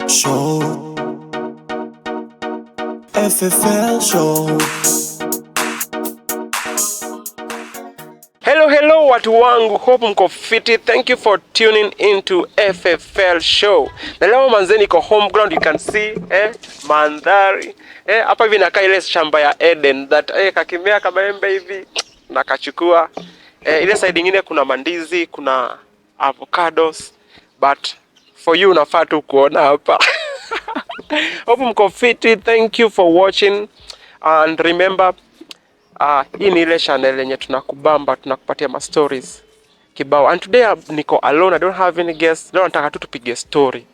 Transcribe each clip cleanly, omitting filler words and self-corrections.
Show. FFL Show. Hello watu wangu, hope mko fiti. Thank you for tuning into FFL Show. Na leo manze niko home ground, you can see mandhari. Hapa hivi nakaa ile shamba ya Eden that kakimea kamaembe hivi nakachukua. Ile side nyingine kuna mandizi, kuna avocados, but for you unafaa tu kuona hapa. Hope mko fiti. Thank you for watching and remember hii ni ile channel yenye tunakubamba, tunakupatia ma stories kibao. And today niko alone, I don't have any guests. Leo nataka tu tupige story.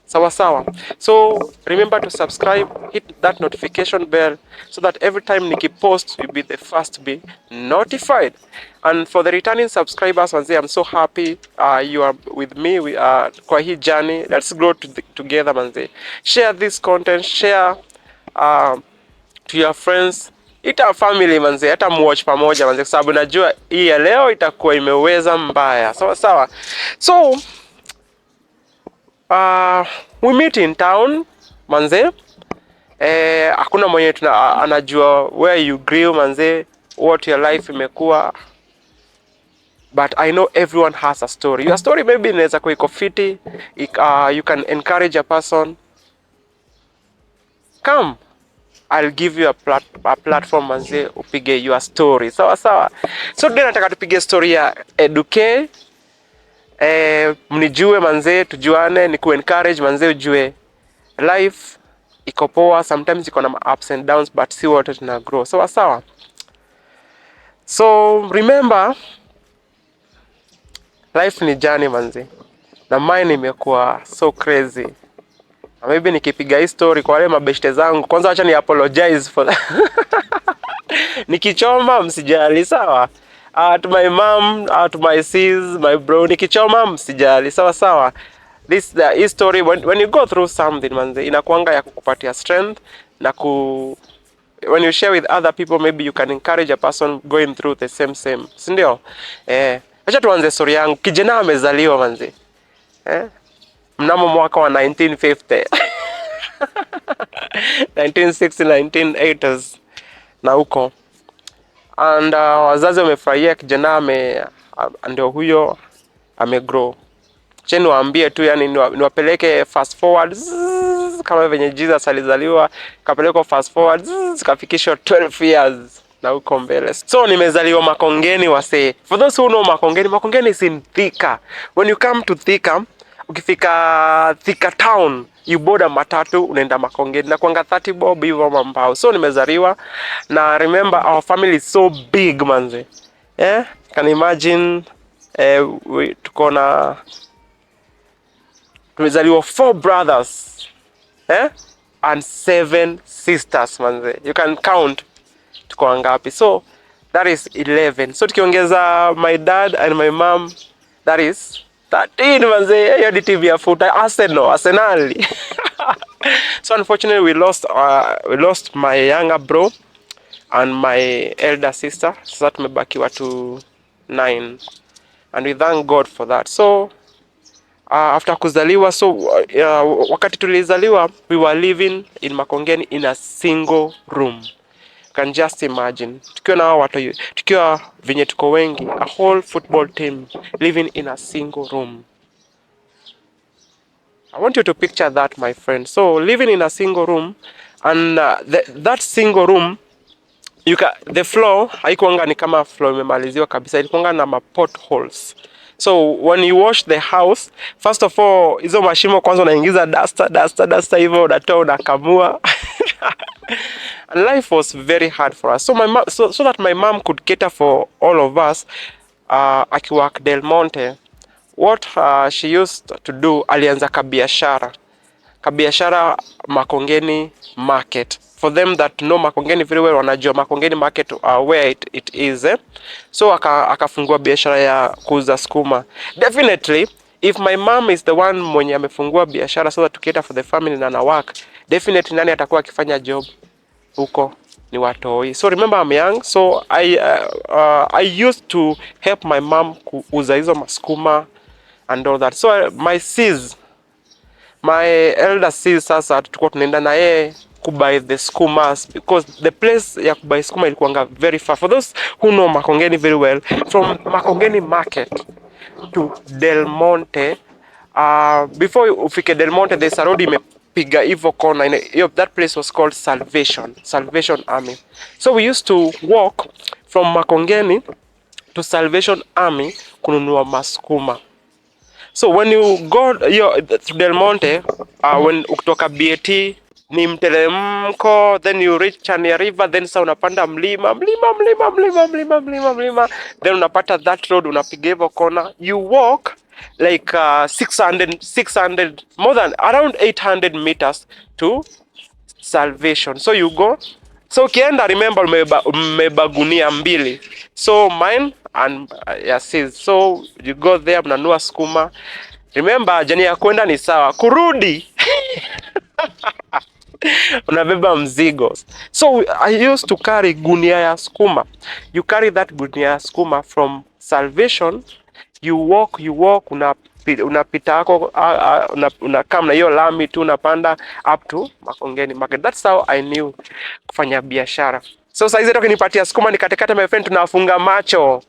Sawa sawa. So remember to subscribe, hit that notification bell so that every time nikipost you'll be the first to be notified. And for the returning subscribers, manze, I'm so happy you are with me. We are kwa hii journey. Let's grow together manze. Share this content, share to your friends. Ita family manze, hata muwatch pamoja manze, kwa sababu najua hii ya leo itakuwa imeweza mbaya. Sawa sawa. So we meet in town manze. Hakuna mwenye anajua where you grew manze, what your life imekuwa, but I know everyone has a story. Your story maybe inaweza kuwa iko fiti. You can encourage a person. Come, I'll give you a platform manze, upige your story. Sawa sawa. So today nataka tupige story ya Eduke. Mnijue manze, tujuane, ni ku-encourage manze, ujue life iko poa, sometimes iko na ups and downs, but si wote tuna grow. Sawa sawa. So remember, life ni journey manze, na mine imekuwa so crazy. Maybe nikipiga hii story kwa wale mabeshte zangu, kwanza acha ni apologize for nikichoma msijali, sawa? To my mom, to my sis, my bro, nikichoma msijali, sawa sawa. This the story, when you go through something manze, inakuanga ya kukupatia strength na when you share with other people, maybe you can encourage a person going through the same, si ndio? Acha tuanze story yangu. Kijana amezaliwa manze, mnamo mwaka wa 1950 1960 1980s na huko, and wazazi wamefurahia kijana ndio huyo amegrow. Cheni waambie tu, yani niwapeleke fast forward kama venye Jesus alizaliwa, kapeleko fast forward kafikisha 12 years na huko mbele. So nimezaliwa Makongeni wase. For those who know Makongeni is in Thika. When you come to Thika, ukifika Thika town, you board a matatu unaenda Makongeni na kuanga 30 bob hivyo mambao. So nimezaliwa, na remember our family is so big manze. Can imagine tuko na tumezaliwa 4 brothers and 7 sisters manze. You can count tuko ngapi. So that is 11. So tukiongeza my dad and my mom, that is 13 manze. Hiyo ni team ya futa Arsenal. So unfortunately we lost my younger bro and my elder sister. Sasa tumebaki watu 9, and we thank God for that. So after kuzaliwa, so wakati tulizaliwa, we were living in Makongeni in a single room. You can just imagine, tukiwa na watu, tukiwa venye tuko wengi, a whole football team living in a single room. I want you to picture that, my friend. So living in a single room, and that single room, the floor haikuanga ni kama floor imemaliziwa kabisa, ilikuanga na ma potholes. So when you wash the house, first of all, hizo mashimo kwanza unaingiza duster hivyo, unatoa unakamua. And life was very hard for us. So that my mom could cater for all of us, akiwork Del Monte, what she used to do, alianza kabiashara Makongeni market. For them that know Makongeni very well, wanajua Makongeni market where it is. So akafungua biashara ya kuuza sukuma. Definitely, if my mom is the one mwenye amefungua biashara so that to cater for the family na na work, definitely nani atakuwa akifanya job huko? Ni watoi. So remember I'm young, so I used to help my mom kuuza hizo masukuma and all that. So my sis my elder sis sasa tulikuwa tunaenda na yeye kubuy the skumas because the place ya kubuy skuma ilikuwa very far. For those who know Makongeni very well, from Makongeni market to Del Monte, before ufike Del Monte there's a road imepiga hivyo corner. That place was called Salvation Army. So we used to walk from Makongeni to Salvation Army kununua maskuma. So when you go to Del Monte, when ukitoka BAT ni mteremko, then you reach Chania River, then sa unapanda mlima, then unapata that road, unapiga hivyo kona, you walk like 600 more than around 800 meters to Salvation. So you go, so ukienda remember umebeba gunia mbili, so mine and sis, so you go there, mnanua skuma. Remember jani ya kwenda ni sawa, kurudi unabeba mzigo. So I used to carry gunia ya skuma. You carry that gunia ya skuma from Salvation, you walk, unapita hako, unakam na hiyo lami tu, unapanda up to Makongeni market. That's how I knew kufanya biashara. So saizi toka nipatia skuma nikatekata, my friend, tunafunga macho.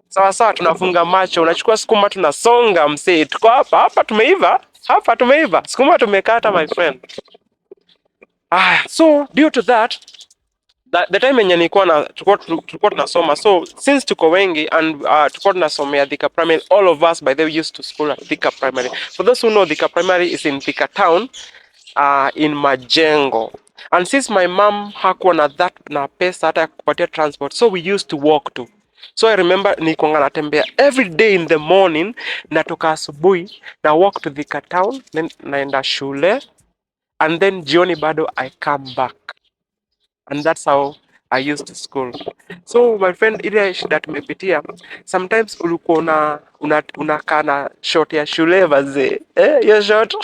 Sawa, tunafunga macho, unachukua skuma, tunasonga msee, tuko hapa tumeiva, skuma tumekata, my friend. So due to that, the time yenye nilikuwa tulikuwa tunasoma, so since tuko wengi and tulikuwa tunasomea Thika Primary, all of us by the way used to school at Thika Primary. For those who know, Thika Primary is in Thika town, in Majengo. And since my mom hakuwa na pesa hata ya kupatia transport, so we used to walk too. So I remember nilikuwa natembea every day in the morning, natoka asubuhi na walk to Thika town, then naenda shule, and then jioni bado I come back. And that's how I used to school. So my friend, ile shida tumepitia, sometimes ulikuwa unakaa na short ya shule wazee, hiyo short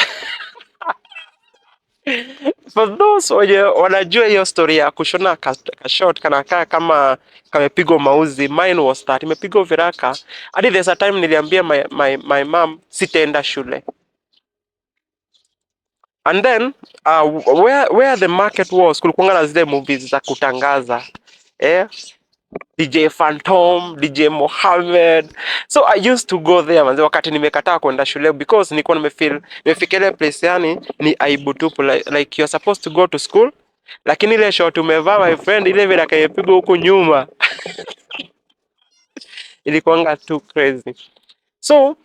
for those wanajua hiyo story ya kushona ka short kanakaa kama kamepigwa mauzi. Mine was that imepigwa viraka. Hadi there's a time niliambia my mom sitaenda shule. And then where the market was, kulikuwa na zile movies za kutangaza, DJ Phantom, DJ Mohammed. So I used to go there manze, wakati nimekataa kwenda shule because nilikuwa nimefika ile place yani ni aibu tupu, like you're supposed to go to school, lakini ile short umevaa, my friend, ile vile akayepigwa huko nyuma ilikuwa too crazy. So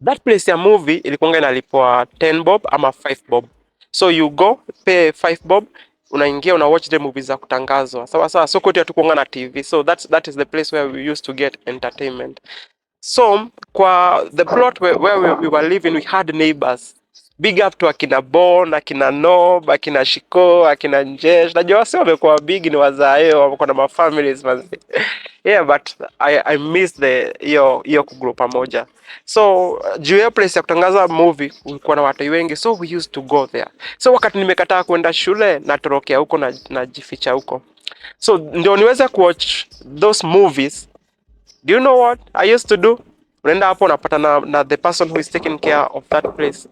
that place ya movie ilikuwa inalipwa 10 bob ama 5 bob. So you go pay 5 bob, unaingia una watch the movies za kutangazwa. Sawa. So kote hatukuanga na TV. So that is the place where we used to get entertainment. So kwa the plot where we were living, we had neighbors. Big up to akina Bon, akina Nob, akina Shiko, akina Njesh. Najua wasi wamekuwa big, ni wazae, wako na families manzi. Yeah, but I miss hiyo kugroup pamoja. So juu ya place ya kutangaza movie kulikuwa na watu wengi, so we used to go there. So wakati nimekataa kwenda shule, natorokea huko na jificha huko. So ndio niweze kuwatch those movies. Do you know what I used to do? Unaenda hapo unapata na the person who is taking care of that place.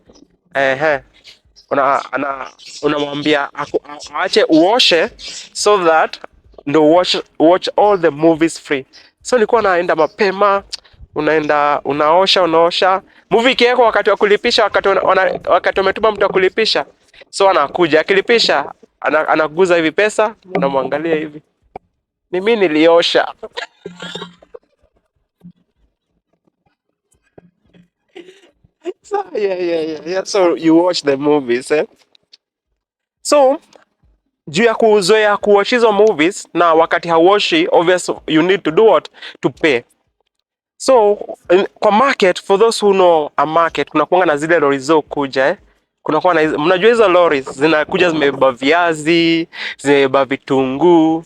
Unamwambia aache uoshe so that ndo watch all the movies free. So nilikuwa naenda mapema, unaenda unaosha movie kieko wakati wa kulipisha, wakati umetuma mtu akulipisha, so anakuja akilipisha, anaguza hivi pesa, unamwangalia hivi, ni mimi niliosha. So yeah. So you watch the movies, So juu ya kuzoea kuwatch hizo movies, na wakati hauoshi, obviously you need to do what? To pay. So kwa market, for those who know a market, kuna kuanga na zile lori zo kuja, kuna kuanga na mnajua hizo lorries zinakuja zimebeba viazi, zimebeba vitunguu.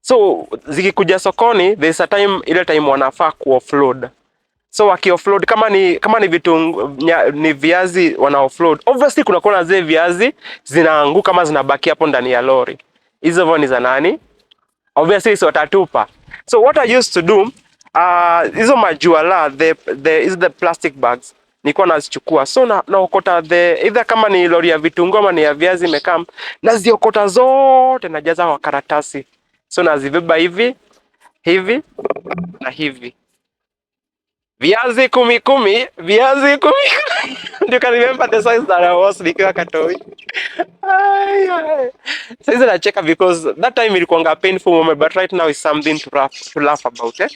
So zikikuja sokoni, there's a time, ile time wanafaa ku-offload. So waki-offload, kama ni vitunguu, ni viazi wana-offload. Obviously kuna kuanga na zile viazi zinaanguka kama zinabaki hapo ndani ya lori. Hizo ni za nani? Obviously so watatupa. So what I used to do, hizo majuala, is the plastic bags. nilikuwa nazichukua. So naokota either kama ni lori ya vitunguu ama ni ya viazi imekam, naziokota zote najaza kwa karatasi. So nazibeba hivi na hivi. Viazi 10 viazi 10. You can remember the size that I was nikiwa katoi. Sasa nacheka because that time ilikuwa painful moment, but right now is something to laugh about, eh?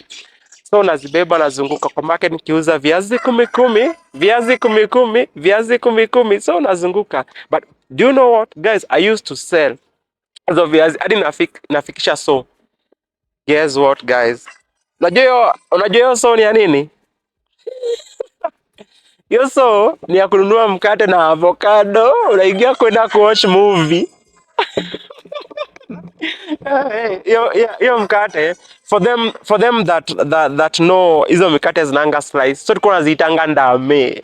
So nazibeba nazunguka kwa market nikiuza viazi 10, viazi 10, viazi 10. So nazunguka. But do you know what guys, I used to sell hizo viazi hadi nafikisha. So guess what guys, unajua hiyo so ni ya nini? Hiyo so ni ya kununua mkate na avocado, unaingia kwenda kuwatch movie. Hiyo mkate for them that know hizo mikate zinanga slice. So tulikuwa tunaziitanga ndame.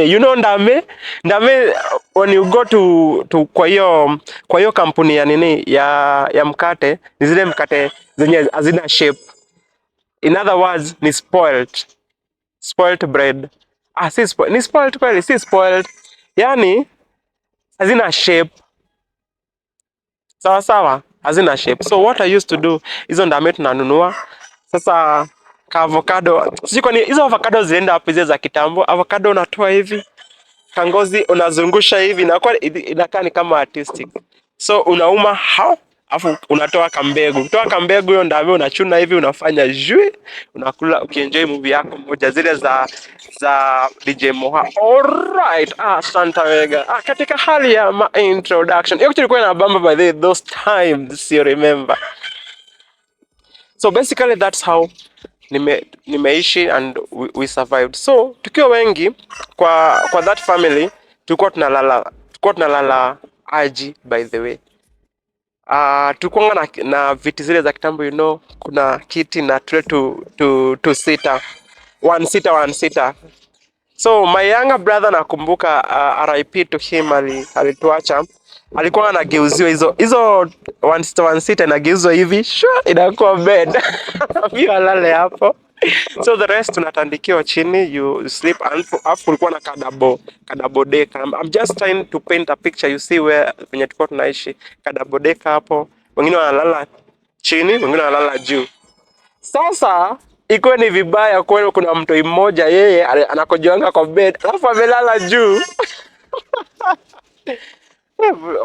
You know ndame when you go to kwa hiyo kampuni ya nini ya mkate, ni zile mkate zenye hazina shape. In other words ni spoiled bread. Ni spoiled kweli, si spoiled. Yani hazina shape. Sawa, hazina shape. So what I used to do, hizo ndame tunanunua. Sasa ka avocado, sijui kwa nini hizo avocado zilienda wapi zile za kitambo. Avocado unatoa hivi, kangozi unazungusha hivi, inakaa ni kama artistic. So unauma afu unatoa kambegu. Kutoa kambegu hiyo ndame unachuna hivi, unafanya jui, unakula ukienjoy movie yako moja zile za DJ Moha. Alright, Santa Vega. Katika hali ya introduction. Hiyo kitu ilikuwa inabamba by those times, you remember. So basically that's how nimeishi and we survived. So tukiwa wengi kwa that family tulikuwa tunalala aji by the way. Tulikuwa na viti zile za kitambo, you know, kuna kiti na tule to sitter. One seater. So my younger brother nakumbuka, RIP to him, alituacha. Alikuwa anageuziwa hizo one seater inageuzwa hivi, inakuwa bed. Mimi alale hapo. So the rest tunatandikiwa chini, you sleep, and afu kulikuwa na kadabo deka. I'm just trying to paint a picture, you see where venye tulikuwa tunaishi. Kadabo deka hapo, wengine wanalala chini, wengine wanalala juu. Sasa iko ni vibaya kweli, kuna mtu mmoja yeye anakojoanga kwa bed, alafu amelala juu.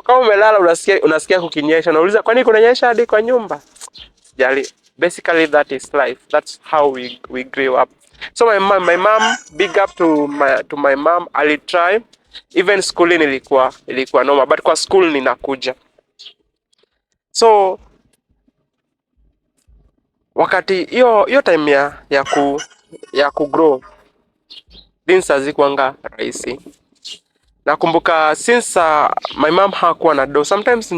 Kama umelala unasikia kukinyesha, unauliza kwani kunanyesha hadi kwa nyumba? Sijali. Basically that is life. That's how we grew up. So my mom, big up to my mom, ali try. Even schooling ilikuwa normal, but kwa school ninakuja. So wakati hiyo time ya ku grow, things hazikuanga rahisi. Nakumbuka since my mom hakuwa na do, sometimes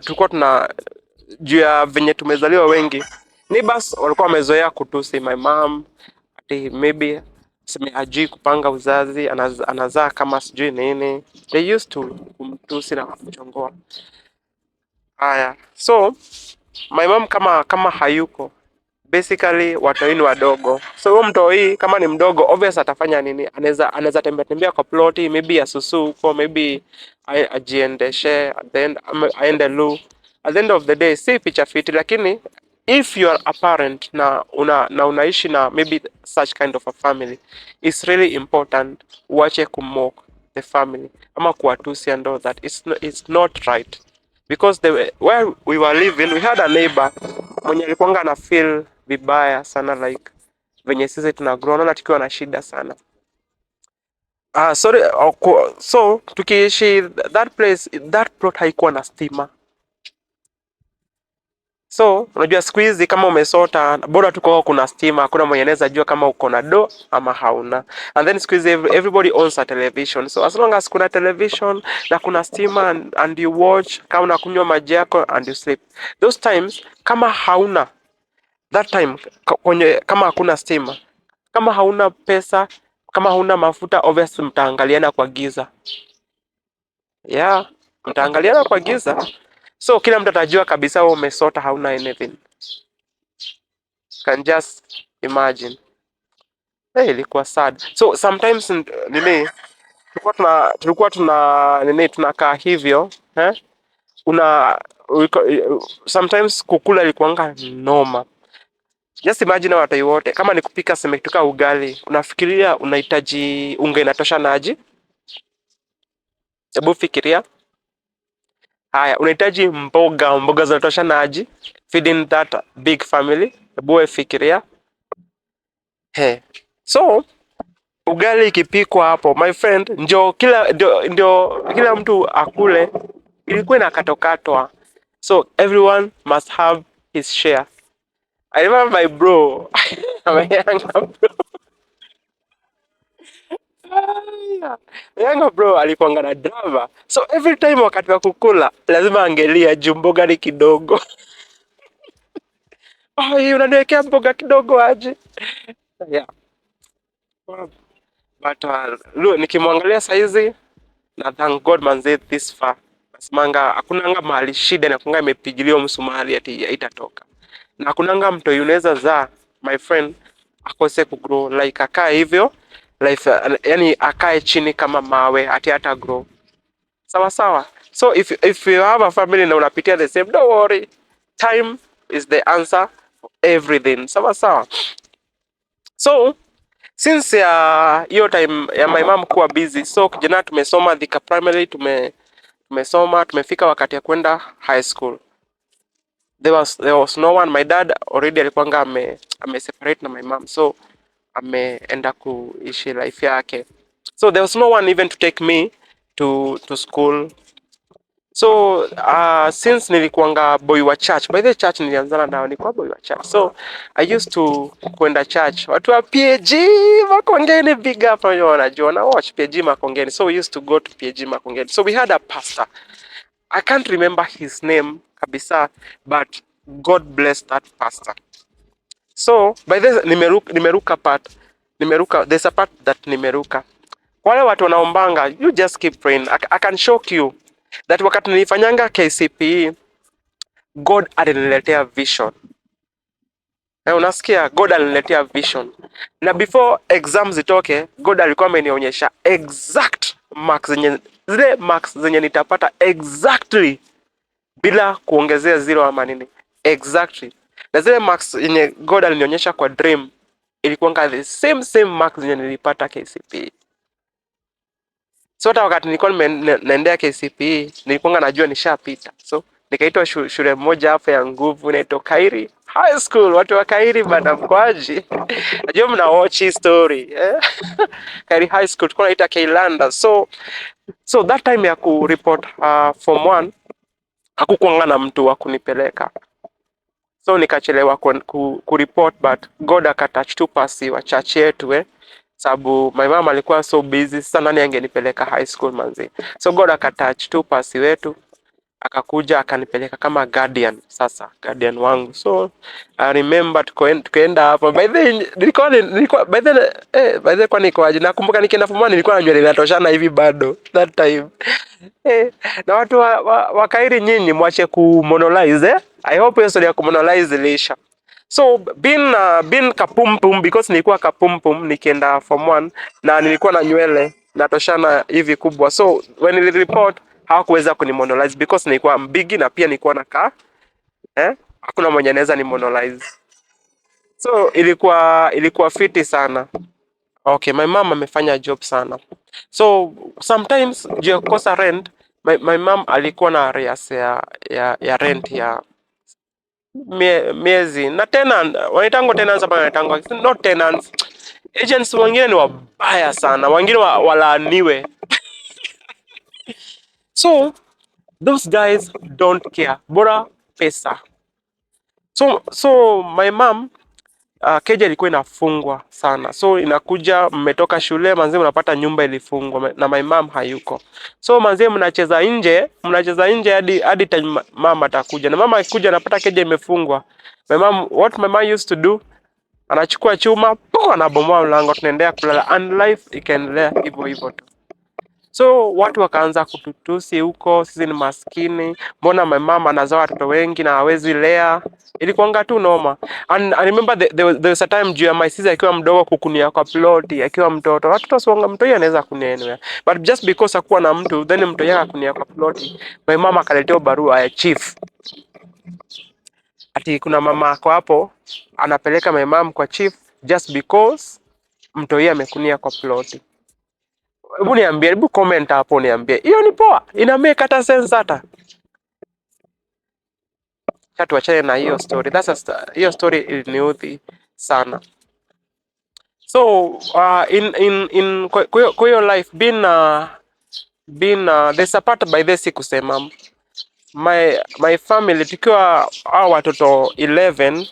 tulikuwa tuna juu ya venye tumezaliwa wengi, neighbors walikuwa wamezoea kutusi my mom, ati maybe ajui kupanga uzazi, anazaa kama sijui nini. They used to kumtusi na kumchongoa. Haya, so my mom kama hayuko, basically watoi ni wadogo. So huyo mtoi kama ni mdogo, obvious atafanya nini? Anaweza tembea kwa ploti, maybe asusu huko, maybe ajiendeshe, then aende lu. At the end of the day, si picha fiti, lakini if you are a parent na unaishi na maybe such kind of a family, it's really important uache kumock the family ama kuwatusi and all that. It's not right, because where we were living, we had a neighbor mwenye alikuanga na feel vibaya sana, like venye sisi tunagrow na tukiwa na shida sana. So tukiishi that place, that plot haikuwa na stima. So unajua siku hizi kama umesota, bora tuko kuna stima, hakuna mwenye anaweza jua kama uko na do ama hauna. And then siku hizi everybody owns a television. So as long as kuna television na kuna stima and you watch, kama unakunywa maji yako and you sleep. Those times kama hauna, that time kama hakuna stima, kama hauna pesa, kama hauna mafuta, obviously mtaangaliana kwa giza. Yeah, mtaangaliana kwa giza. So kila mtu atajua kabisa wewe umesota, hauna anything. Can just imagine. ilikuwa sad. So sometimes nini tulikuwa tuna nini tunakaa hivyo una sometimes kukula ilikuwanga noma. Just imagine watoi wote kama ni kupika semekituka ugali, unafikiria unahitaji unga inatosha naji? Hebu fikiria. Haya, unahitaji mboga zinatosha naji feeding that big family? Hebu fikiria. So ugali ikipikwa hapo, my friend, ndio kila mtu akule, ilikuwa inakatokatwa, so everyone must have his share. I remember my bro my younger bro alikuanga na drama, so every time wakati wa kukula lazima angelia juu mboga ni kidogo. Unaniwekea mboga kidogo aje? Yeah. But nikimwangalia saizi na thank God manze this far. Nasemanga hakunanga mahali shida na kunga imepigiliwa msumari ati haitatoka. Na hakunanga mtu unaweza za my friend akose kugrow like akae hivyo life, yani akae chini kama mawe ati hata grow. Sawa sawa. So if you have a family na unapitia the same, don't worry. Time is the answer for everything. Sawa sawa. So since hiyo time ya my mom kuwa busy, so kijana tumesoma Thika Primary, tumesoma tumefika wakati ya kwenda high school. There was no one. My dad already alikuwanga ame separate na my mom, so ameenda kuishi life yake, so there was no one even to take me to school. So since nilikuanga boy wa church, by the church nilianzana nao, nilikuwa boy wa church, so I used to kwenda church. Watu wa PAG Makongeni, big up, wanajua na watch PAG Makongeni, so we used to go to PAG Makongeni. So we had a pastor, I can't remember his name kabisa, but God bless that pastor. So by this nimeruka part, there's a part that nimeruka. Wale watu wanaombanga, you just keep praying. I can shock you that wakati nilifanyanga KCPE, God aliniletea vision. Unasikia? God aliniletea vision. Na before exams zitoke, God alikuwa amenionyesha exact marks zile marks zenye nitapata exactly bila kuongezea zero ama nini. Exactly. Na zile marks yenye God alinionyesha kwa dream ilikuwa the same marks zenye nilipata KCPE. So hata wakati nilikuwa naendea KCPE nilikuwa najua nishapita. So nikaitwa shule moja hapo ya nguvu inaitwa Kairi High School. Watu wa Kairi bana mkwaji. Najua mna watch hii story, Kairi High School tulikuwa naita Kailanda. So that time ya ku report form 1 hakukuanga na mtu wa kunipeleka. So nikachelewa ku report, but God akatouch tu pasi wa church yetu sababu my mama alikuwa so busy, sasa nani angenipeleka high school manzi. So God akatouch tu pasi wetu, akakuja akanipeleka kama guardian, sasa guardian wangu. So I remember tukaenda hapo, by the nilikuwa by the kwa niko aje, nakumbuka nikienda form 1 nilikuwa na nywele inatoshana hivi bado that time. Na watu wa Kairi nyinyi mwache ku monolize. I hope hiyo story ya ku monolize ilisha. So bin kapumpum, because nilikuwa kapumpum nikienda form 1 na nilikuwa na nywele natoshana hivi kubwa. So when nili report hawakuweza kunimonolize because nilikuwa mbigi na pia nilikuwa nakaa hakuna mwenye anaweza ni monolize. So ilikuwa fiti sana. Okay, my mom amefanya job sana. So sometimes juu ya kukosa rent, my mom alikuwa na arrears ya rent ya miezi na tenant, wanaitangwa tenants hapa, wanaitangwa not tenants, agents wengine ni wabaya sana, wengine walaaniwe. So those guys don't care, bora pesa. So my mom keja ilikuwa inafungwa sana, so inakuja mmetoka shule manzi, mnapata nyumba ilifungwa na my mom hayuko. So manzi mnacheza nje hadi time mama atakuja, na mama akikuja anapata keja imefungwa. What my mom used to do, anachukua chuma anabomoa mlango, tunaendelea kulala and life ikaendelea hivyo hivyo tu. So watu wakaanza kututusi huko, sisi ni maskini, mbona my mom anazaa watoto wengi na hawezi lea. Ilikuwanga tu noma. And I remember there was a time juu ya my sister akiwa mdogo kukunia kwa ploti, akiwa mtoto. Watoto songa mtu yeye anaweza kunia anywhere. But just because hakuwa na mtu, then mtu yeye akunia kwa ploti. My mama akaletea barua ya chief. Ati kuna mama ako hapo anapeleka my mom kwa chief just because mtu yeye amekunia kwa ploti. Hebu niambie, hebu comment hapo niambie. Hiyo ni poa? Ina make hata sense hata? Tuachane na hiyo story. Hiyo story iliniudhi sana. So kwa hiyo life there's a part by this kusema my family tukiwa watoto 11,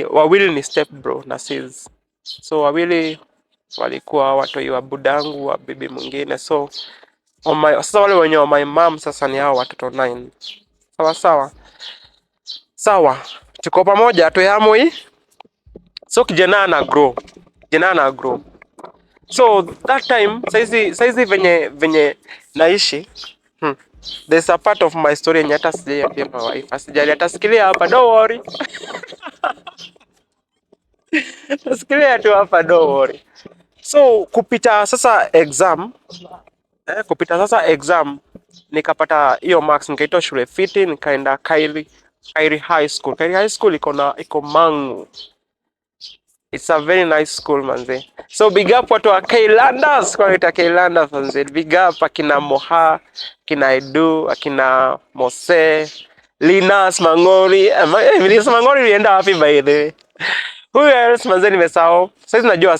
wawili ni step bro na sis. So wawili walikuwa watoi wa budangu wa bibi mwingine. So sasa wale wenye wa my mom sasa ni hao watoto 9. Sawa. Tuko pamoja tuyamui. So kijana ana grow. So that time saizi venye naishi, there's a part of my story yenye hata sijaiambia my wife. Asijali atasikilia hapa, don't worry. Atasikilia tu hapa, don't worry. So kupita sasa exam nikapata hiyo marks, nikaitwa shule fiti, nikaenda Kairi High School. Kairi High School iko Mangu. It's a very nice school manze. So big up watu wa Kailanders, kwa nita Kailanders manze. Big up akina Moha, akina Edu, akina Mose, Linus Mangori. Linus Mangori alienda wapi by the way? Who else manze nimesahau? Sasa najua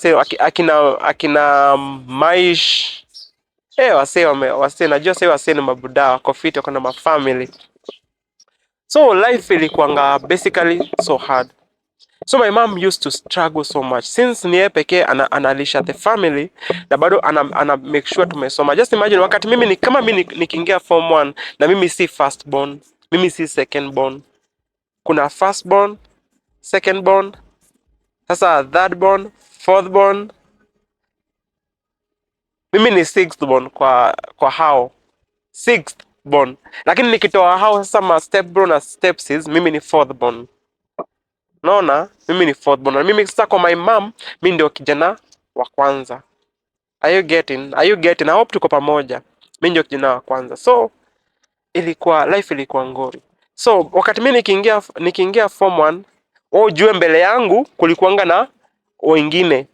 akina Maish. Wase najua sasa wase ni mabuda wako fit, wako na mafamily. So life ilikuwanga basically so hard. So my mom used to struggle so much since ni yeye pekee analisha the family na bado ana make sure tumesoma. Just imagine wakati mimi nikiingia form 1 na mimi si first born, mimi si second born. Kuna first born, second born, sasa third born, fourth born. Mimi ni sixth born kwa hao. Sixth born. Lakini nikitoa hao sasa ma step bro na step sis, mimi ni fourth born. Naona mimi ni fourth born. Mimi sasa kwa my mom, mimi ndio kijana wa kwanza. Are you getting? I hope tuko pamoja. Mimi ndio kijana wa kwanza. So life ilikuwa ngori. So wakati mimi nikiingia form 1, jue mbele yangu kulikuanga na wengine.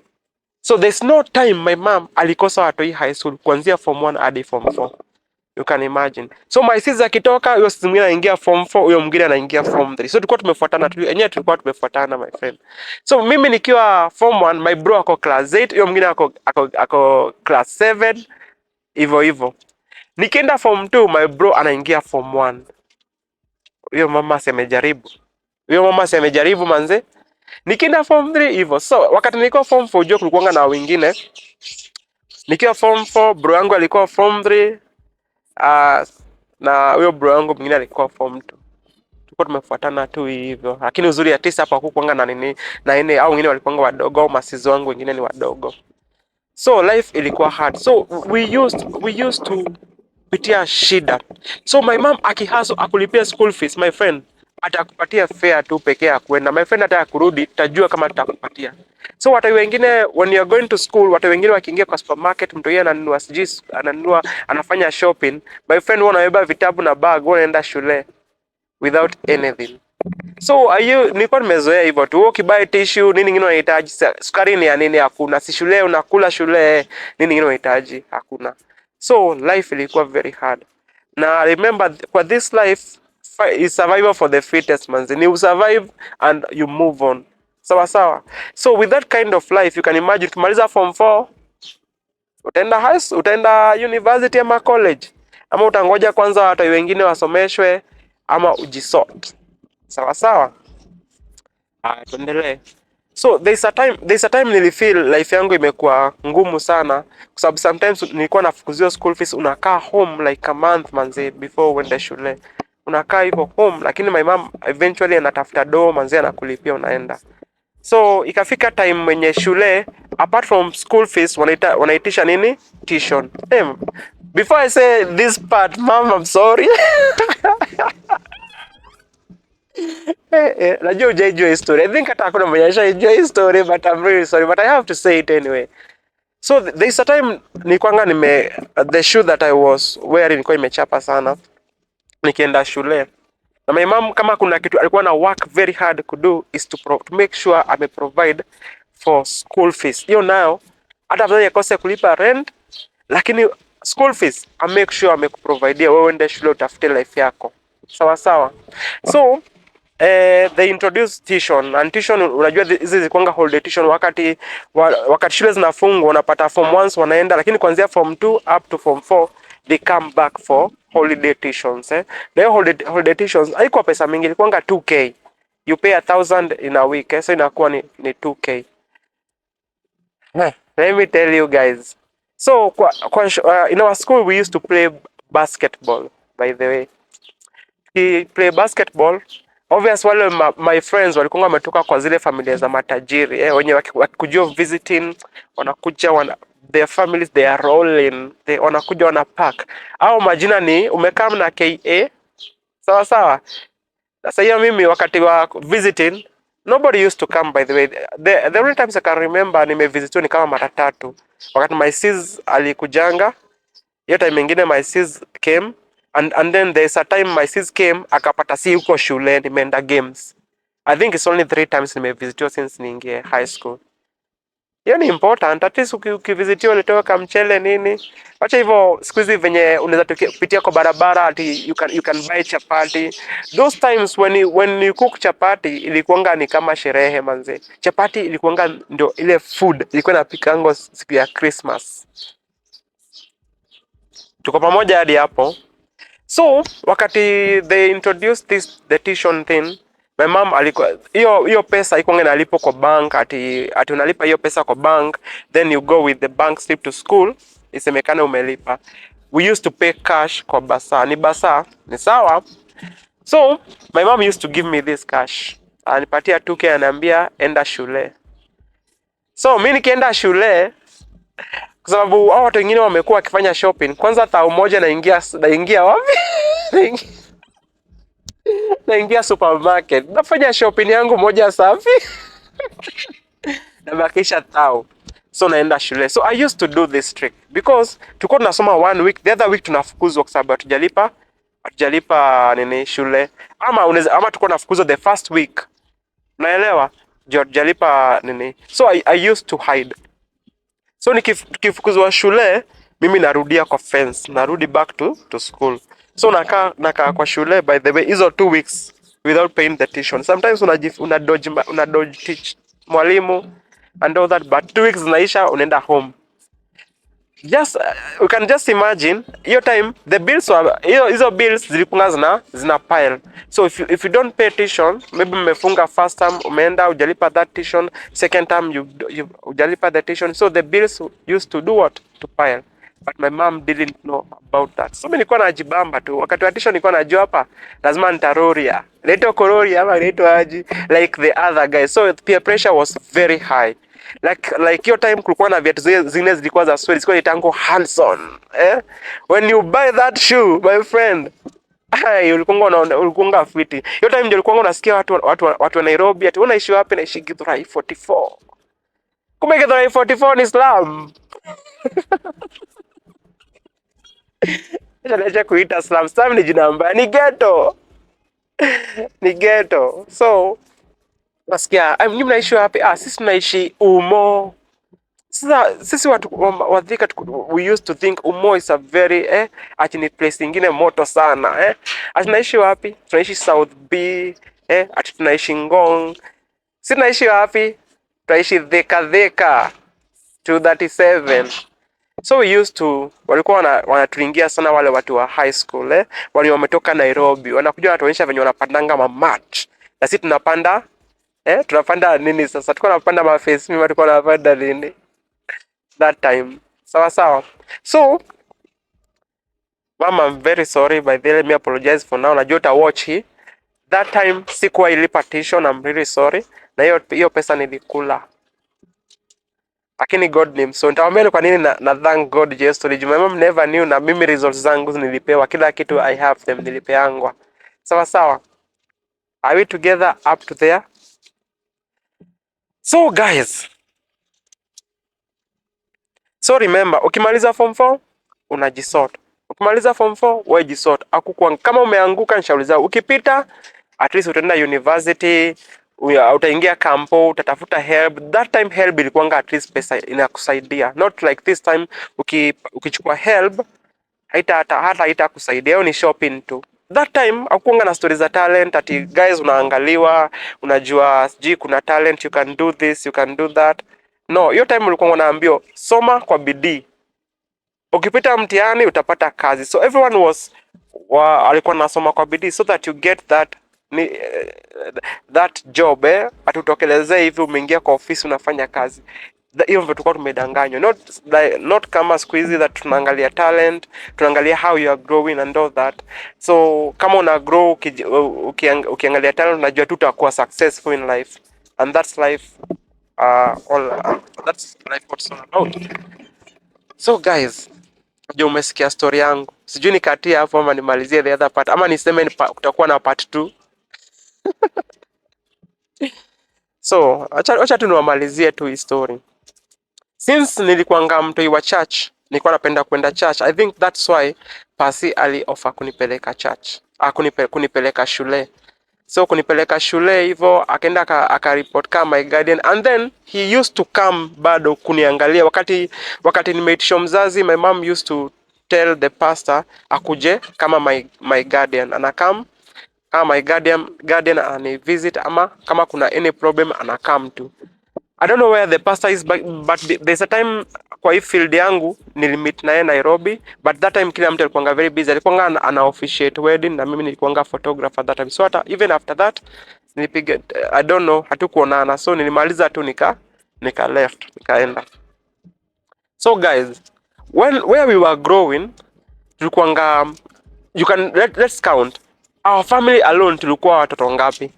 So there's no time my mom alikosa watoi high school kuanzia form 1 hadi form 4. You can imagine. So my sister akitoka, huyo sister mwingine anaingia form 4, huyo mwingine anaingia form 3. So tulikuwa tumefuatana my friend. So mimi nikiwa form 1, my bro ako class 8, huyo mwingine ako class 7. Hivyo. Nikienda form 2, my bro anaingia form 1. Huyo mama amejaribu manze. Nikienda form 3 hivyo. So wakati nilikuwa form 4 jua kulikuwa na wengine. Nikiwa form 4, bro yangu alikuwa form 3. Na huyo bro yangu mwingine alikuwa form 2. Tulikuwa tumefuatana tu hivyo. Lakini uzuri ya 9 hapa hakukuanga na nini au wengine walikuwa wadogo au masizo wangu wengine ni wadogo. So life ilikuwa hard. So we used to pitia shida. So my mom akihaso akulipia school fees, my friend, atakupatia fare tu pekee ya kwenda. My friend hata kurudi tutajua kama tutakupatia. So watu wengine when you are going to school, watu wengine wakiingia kwa supermarket, mtu yeye ananunua anafanya shopping. My friend wanabeba vitabu na bag wanaenda shule without anything. So nilikuwa nimezoea hivyo tu. Ukibuy tissue nini ngine unahitaji, sukari ni ya nini hakuna. Si shule unakula shule, nini ngine unahitaji hakuna. So life ilikuwa very hard. Na remember for this life is survival for the fittest man. You survive and you move on. Sawa. So with that kind of life you can imagine kumaliza form 4 utaenda university ama college, ama utangoja kwanza watu wengine wasomeshwe ama ujisort. Sawa. Tuendelee. So there's a time nilifeel life yangu imekuwa ngumu sana kwa sababu sometimes nilikuwa nafukuziwa school fees, unakaa home like a month manze before uende shule. Unakaa hivyo home, lakini my mom eventually anatafuta do manze anakulipia unaenda. So ikafika time mwenye shule apart from school fees wanaitisha nini? Tuition. Before I say this part, mom, I'm sorry. Najua hujaijua hii story. I think hata hakuna mwenye ashaijua hii story, but I'm really sorry, but I have to say it anyway. So there's a time the shoe that I was wearing ilikuwa imechapa sana nikienda shule. Na my mom kama kuna kitu alikuwa na work very hard to do is to make sure ame provide for school fees. Hiyo nayo hata afadhali akose kulipa rent, lakini school fees I make sure amekuprovidea wewe uende shule utafute life yako. Sawa sawa. So they introduced tuition, and tuition unajua hizi zilikuwa holiday tuition wakati shule zinafungwa unapata form 1 wanaenda, lakini kuanzia form 2 up to form 4 they come back for holiday tuitions. Na hiyo holiday tuitions haikuwa pesa mingi, ilikuwa 2k. You pay 1000 in a week, so inakuwa ni 2k. Let me tell you guys. So in our school we used to play basketball, by the way. We play basketball. Obvious wale my friends walikuwa wametoka kwa zile familia za matajiri wenye wakikuja visiting, wanakuja their families they are rolling, wanakuja wana pack au majina ni umekaa na KA sawa sawa. Sasa hiyo mimi wakati wa visiting nobody used to come, by the way. The only times I can remember nimevisitiwa ni kama mara 3 wakati my sis alikujanga, hiyo time nyingine my sis came. And then there's a time my sis came akapata si huko shule nimeenda games. I think it's only 3 times nimevisitiwa since niingie high school. Hiyo ni important, at least ukivisitiwa ulitoka kamchele nini. Acha hivyo siku hizi venye unaweza kupitia kwa barabara ati you can buy chapati. Those times when you cook chapati ilikuanga ni kama sherehe manze. Chapati ilikuanga ndio ile food ilikuwa inapikango siku ya Christmas. Tuko pamoja hadi hapo. So wakati they introduced the tuition thing, my mom alikuwa hiyo pesa iko inalipo kwa bank, ati unalipa hiyo pesa kwa bank, then you go with the bank slip to school isemekana umelipa. We used to pay cash kwa basa. Ni basa ni sawa. So my mom used to give me this cash, anipatia 2k, ananiambia enda shule. So mimi nikienda shule kwa sababu hao watu wengine wamekuwa wakifanya shopping. Kwanza tao moja naingia wapi? Naingia supermarket. Nafanya shopping yangu moja safi. Nabakisha tao. So naenda shule. So I used to do this trick because tulikuwa tunasoma 1 week, the other week tunafukuzwa kwa sababu hatujalipa nini shule. Ama tulikuwa tunafukuzwa the first week. Naelewa? Hatujalipa nini. So I used to hide. So nikifukuzwa shule, mimi narudia kwa fence, narudi back to school. So nakaa kwa shule, by the way, hizo 2 weeks without paying the tuition. Sometimes una dodge teach mwalimu and all that, but 2 weeks zinaisha unaenda home. Just you can just imagine hiyo time the bills hizo bills zilikuwa zina pile. So if you don't pay tuition, maybe mmefunga first term umeenda hujalipa that tuition, second term you hujalipa the tuition, so the bills used to do what? To pile. But my mom didn't know about that. So mimi nilikuwa najibamba tu. Wakati wa tuition nilikuwa najua hapa lazima nitaroria. Leto kororia ama leto aji like the other guys. So peer pressure was very high. Like your time kulikuwa na viatu zingine zilikuwa za sweat, zilikuwa itango Hanson. When you buy that shoe, my friend, ulikuwa fiti. Your time ndio ulikuwa unasikia watu wa Nairobi ati unaishi wapi? Naishi Githurai 44. Kumbe Githurai 44 ni slum. Acha kuita slum. Slum ni jina mbaya, ni ghetto. Ni ghetto. So nasikia, mimi naishi wapi? Sisi tunaishi Umo. Sasa sisi watu wa Thika we used to think Umo is a very ati ni place nyingine moto sana ati tunaishi wapi? Tunaishi South B ati tunaishi Ngong. Sisi tunaishi wapi? Tunaishi Thika 237. So we used to walikuwa wanatuingia sana wale watu wa high school wale wametoka Nairobi. Wanakuja wanatuonyesha venye wanapandanga mamat. Na sisi tunapanda tunapanda nini sasa? Tulikuwa tunapanda maface, mimi tulikuwa tunapanda nini? That time. Sawa. So, mama, I'm very sorry, by the way, let me apologize for now. Najua uta watch hii. That time sikuwa ilipa tuition, I'm really sorry. na hiyo pesa nilikula. Lakini God ni mso. Nitawaambia ni kwa nini na thank God je story. My mom never knew, na mimi results zangu nilipewa, kila kitu I have them nilipeangwa. Sawa sawa. Are we together up to there? So guys, so remember, ukimaliza form 4 unajisort. Ukimaliza form 4 wewe jisort. Akukuwa kama umeanguka nishauliza, ukipita at least utaenda university, utaingia kampo, utatafuta help. That time help ilikuwanga at least pesa inakusaidia. Not like this time ukichukua help hata haitakusaidia. Hiyo ni shopping tu. That time hakuanga na stories za talent ati guys unaangaliwa, unajua sijui kuna talent, you can do this, you can do that. No, hiyo time ulikuwa unaambiwa soma kwa bidii. Ukipita mtihani utapata kazi. So everyone alikuwa nasoma kwa bidii so that you get that job atutokelezee hivi umeingia kwa ofisi unafanya kazi. Hiyo ndio tulikuwa tumedanganywa. Not kama siku hizi that tunaangalia talent, tunaangalia how you are growing and all that. So kama una grow ukiangalia talent unajua tu utakuwa successful in life, and that's life that's life what's all about. So guys, je, umesikia story yangu? Sijui nikatie hapo ama nimalizie the other part ama niseme kutakuwa na part 2. So acha tu niwamalizie tu hii story. Since nilikuanga mtoi wa church, nilikuwa napenda kwenda church. I think that's why Pasi ali offer kunipeleka church. Kunipeleka shule. So kunipeleka shule hivyo akaenda akareport kama my guardian, and then he used to come bado kuniangalia wakati nimeitishwa mzazi. My mom used to tell the pastor akuje kama my guardian, anakam kama my guardian ani visit, ama kama kuna any problem anakam tu. I don't know where the pastor is, but there's a time kwa hii field yangu nilimit naye Nairobi, but that time kila mtu alikuwa very busy, alikuwa ana officiate wedding na mimi nilikuwa photographer that time. So hata even after that nilipiga, I don't know, hatukuonana. So nilimaliza tu nika left, nikaenda. So guys, where we were growing tulikuwa let's count our family alone. Tulikuwa watoto ngapi?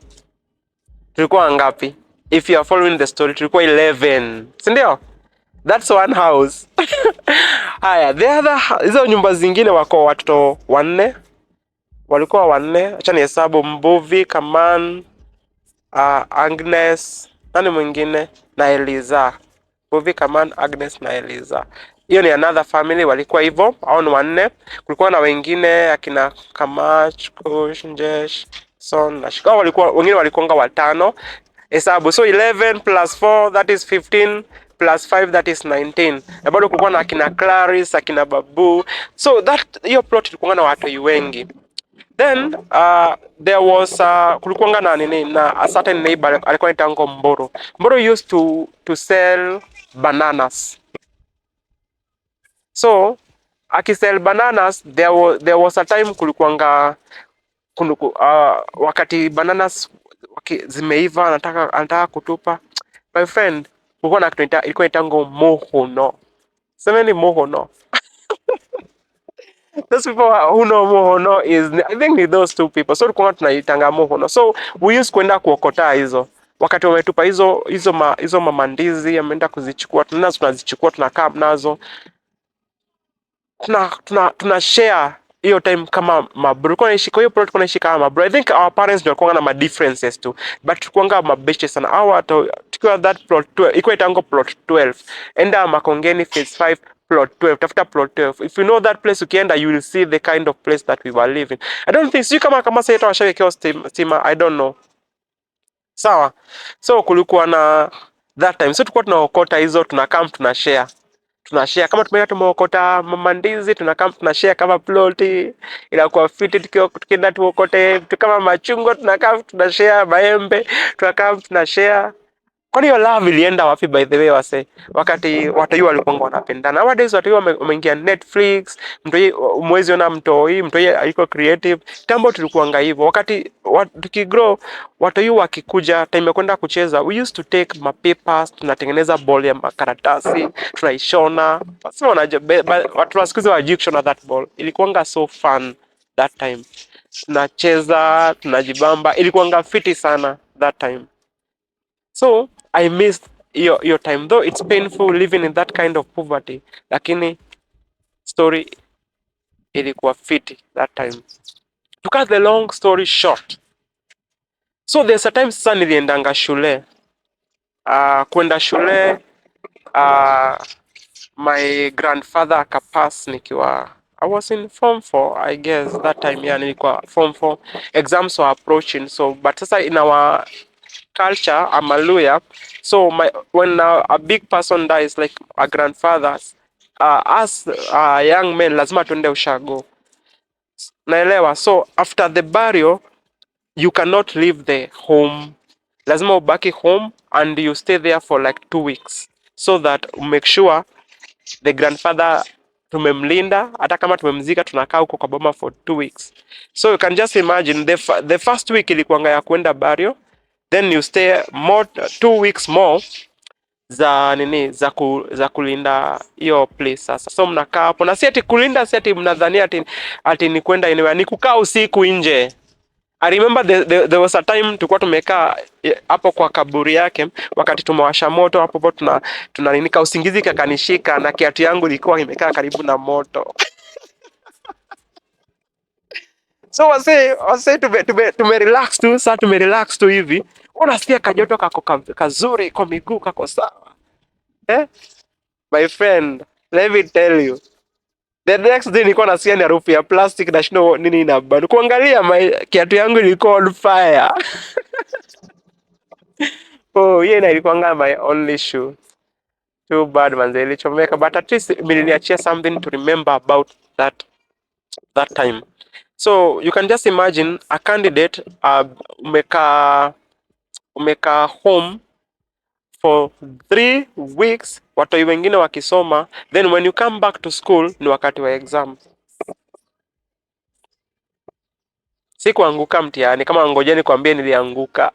Tulikuwa ngapi? If you are following the story, tulikuwa 11. Si ndio? That's one house. Haya, the other hizo nyumba zingine wako watoto 4. Walikuwa 4. Acha nihesabu: Mbuvi, Kaman, Agnes, nani mwingine, na Eliza. Mbuvi, Kaman, Agnes na Eliza. Hiyo ni another family, walikuwa hivyo, hao ni 4. Kulikuwa na wengine akina Kamach, Kush, Njesh, Son na Shika. Wengine walikuwa 5. Hesabu. So 11 plus 4 that is 15 plus 5 that is 19. Na bado kulikuwa na akina Clarice, akina Babu. So hiyo plot ilikuwa na watu wengi. Then there was kulikuwa na a certain neighbor alikuwa anaitwa Mboro. Mboro used to sell bananas. So akisell bananas, there was a time kulikuwa wakati bananas zimeiva anataka kutupa. My friend, kulikuwa na kitu ilikuwa inaitwa mohono. Semeni mohono. Those people who know mohono is, I think ni those 2 people. So tulikuwa tunaitanga mohono. So we used kwenda kuokota hizo. Wakati wametupa hizo mamandizi ameenda kuzichukua, tunazichukua tunakaa nazo. Tuna share hiyo time kama mabro. Kwa hiyo plot kuna kama mabro. I think our parents ndio walikuwa na ma differences too, but tulikuwa mabeshe sana. Hawa tukiwa that plot 12 iko itango plot 12. Enda Makongeni phase 5 plot 12. Tafuta plot 12. If you know that place ukienda, you will see the kind of place that we were living. I don't think kama sasa washawekea stima, I don't know. Sawa. So kulikuwa na that time. So tulikuwa tunaokota hizo, tunakam tunashare. Tunashare kama tumeokota mandizi, tunashare kama ploti. Inakuwa fiti tukienda tuokote kama machungwa, tunashare maembe, tunashare. Kwani hiyo love ilienda wapi by the way wase? Wakati watu walikuwa wanapendana. Nowadays watu wameingia Netflix, mwezi ona mtoi aliko creative. Tambo tulikuanga hivyo. Wakati tukigrow, watu wakikuja time ya kwenda kucheza, we used to take my papers, tunatengeneza ball ya makaratasi, tunaishona. Sasa watu wasikuze wajikshona that ball. Ilikuanga so fun that time. Tunacheza, tunajibamba. Ilikuanga fiti sana that time. So I missed your time, though it's painful living in that kind of poverty, lakini story ilikuwa fiti that time. To cut the long story short, so there's a time sasa niliendanga shule, kwenda shule, my grandfather akapass nikiwa, I was in form 4 I guess that time, yeah, nilikuwa form 4, exams were approaching. So but sasa in our culture, I'm a lawyer, so when a big person dies like a grandfather, as young men lazima tuende ushago, naelewa. So after the burial you cannot leave the home, lazima ubaki home and you stay there for like 2 weeks so that make sure the grandfather tumemlinda, hata kama tumemzika tunakaa huko kwa boma for 2 weeks. So you can just imagine the first week ilikuanga ya kwenda burial, then you stay more 2 weeks more za nini za kulinda hiyo place. Sasa so mnakaa hapo, na si ati kulinda, si ati mnadhania ati ni kwenda anywhere, ni kukaa usiku nje. I remember there was a time tulikuwa tumekaa hapo kwa kaburi yake, wakati tumewasha moto hapo tuna nini, usingizi kakanishika na kiatu yangu ilikuwa imekaa karibu na moto. So wase tume relax tu, sasa tume relax tu hivi, unasikia kajoto kako kazuri kwa miguu, kako sawa. My friend, let me tell you, the next day nilikuwa nasikia ni harufu ya plastic na shino nini na bado kuangalia kiatu yangu ilikuwa on fire. Oh, yeah, na ilikuwa my only shoe. Too bad manze, ilichomeka, but at least niliachia something to remember about that time. So you can just imagine a candidate umeka home for 3 weeks, watoi wengine wakisoma, then when you come back to school ni wakati wa exam. Sikuanguka mtihani, kama ngojeni kuambia nilianguka.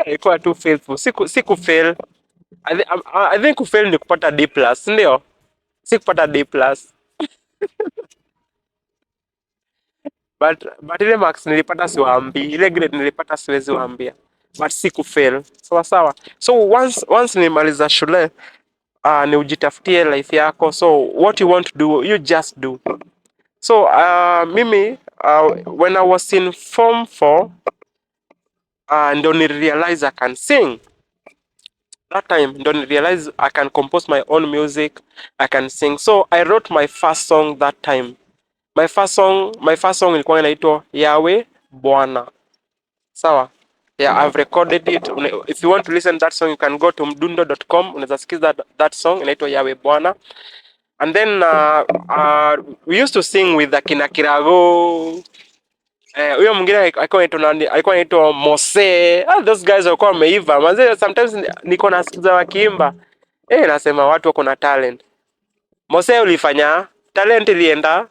Ilikuwa too faithful. Siku fail. I think kufail ni kupata D+, ndio? Si kupata D+. But ile marks nilipata siwaambi, ile grade nilipata siwezi waambia. But si kufail. Sawa sawa. So once nilimaliza shule, ni ujitafutie life yako. So what you want to do, you just do. So mimi when I was in form 4, ndo ni realize I can sing. That time ndo ni realize I can compose my own music, I can sing. So I wrote my first song that time. My first song ilikuwa inaitwa Yawe Bwana. Sawa? Yeah, I've recorded it. If you want to listen to that song, you can go to mdundo.com. Unaweza sikiza that song inaitwa Yawe Bwana. And then we used to sing with akina Kirago. Huyo mwingine alikuwa anaitwa Mose. Those guys walikuwa wameiva. Manze sometimes niko nasikiza wakiimba. Nasema watu wako na talent. Mose, ulifanya talent ilienda.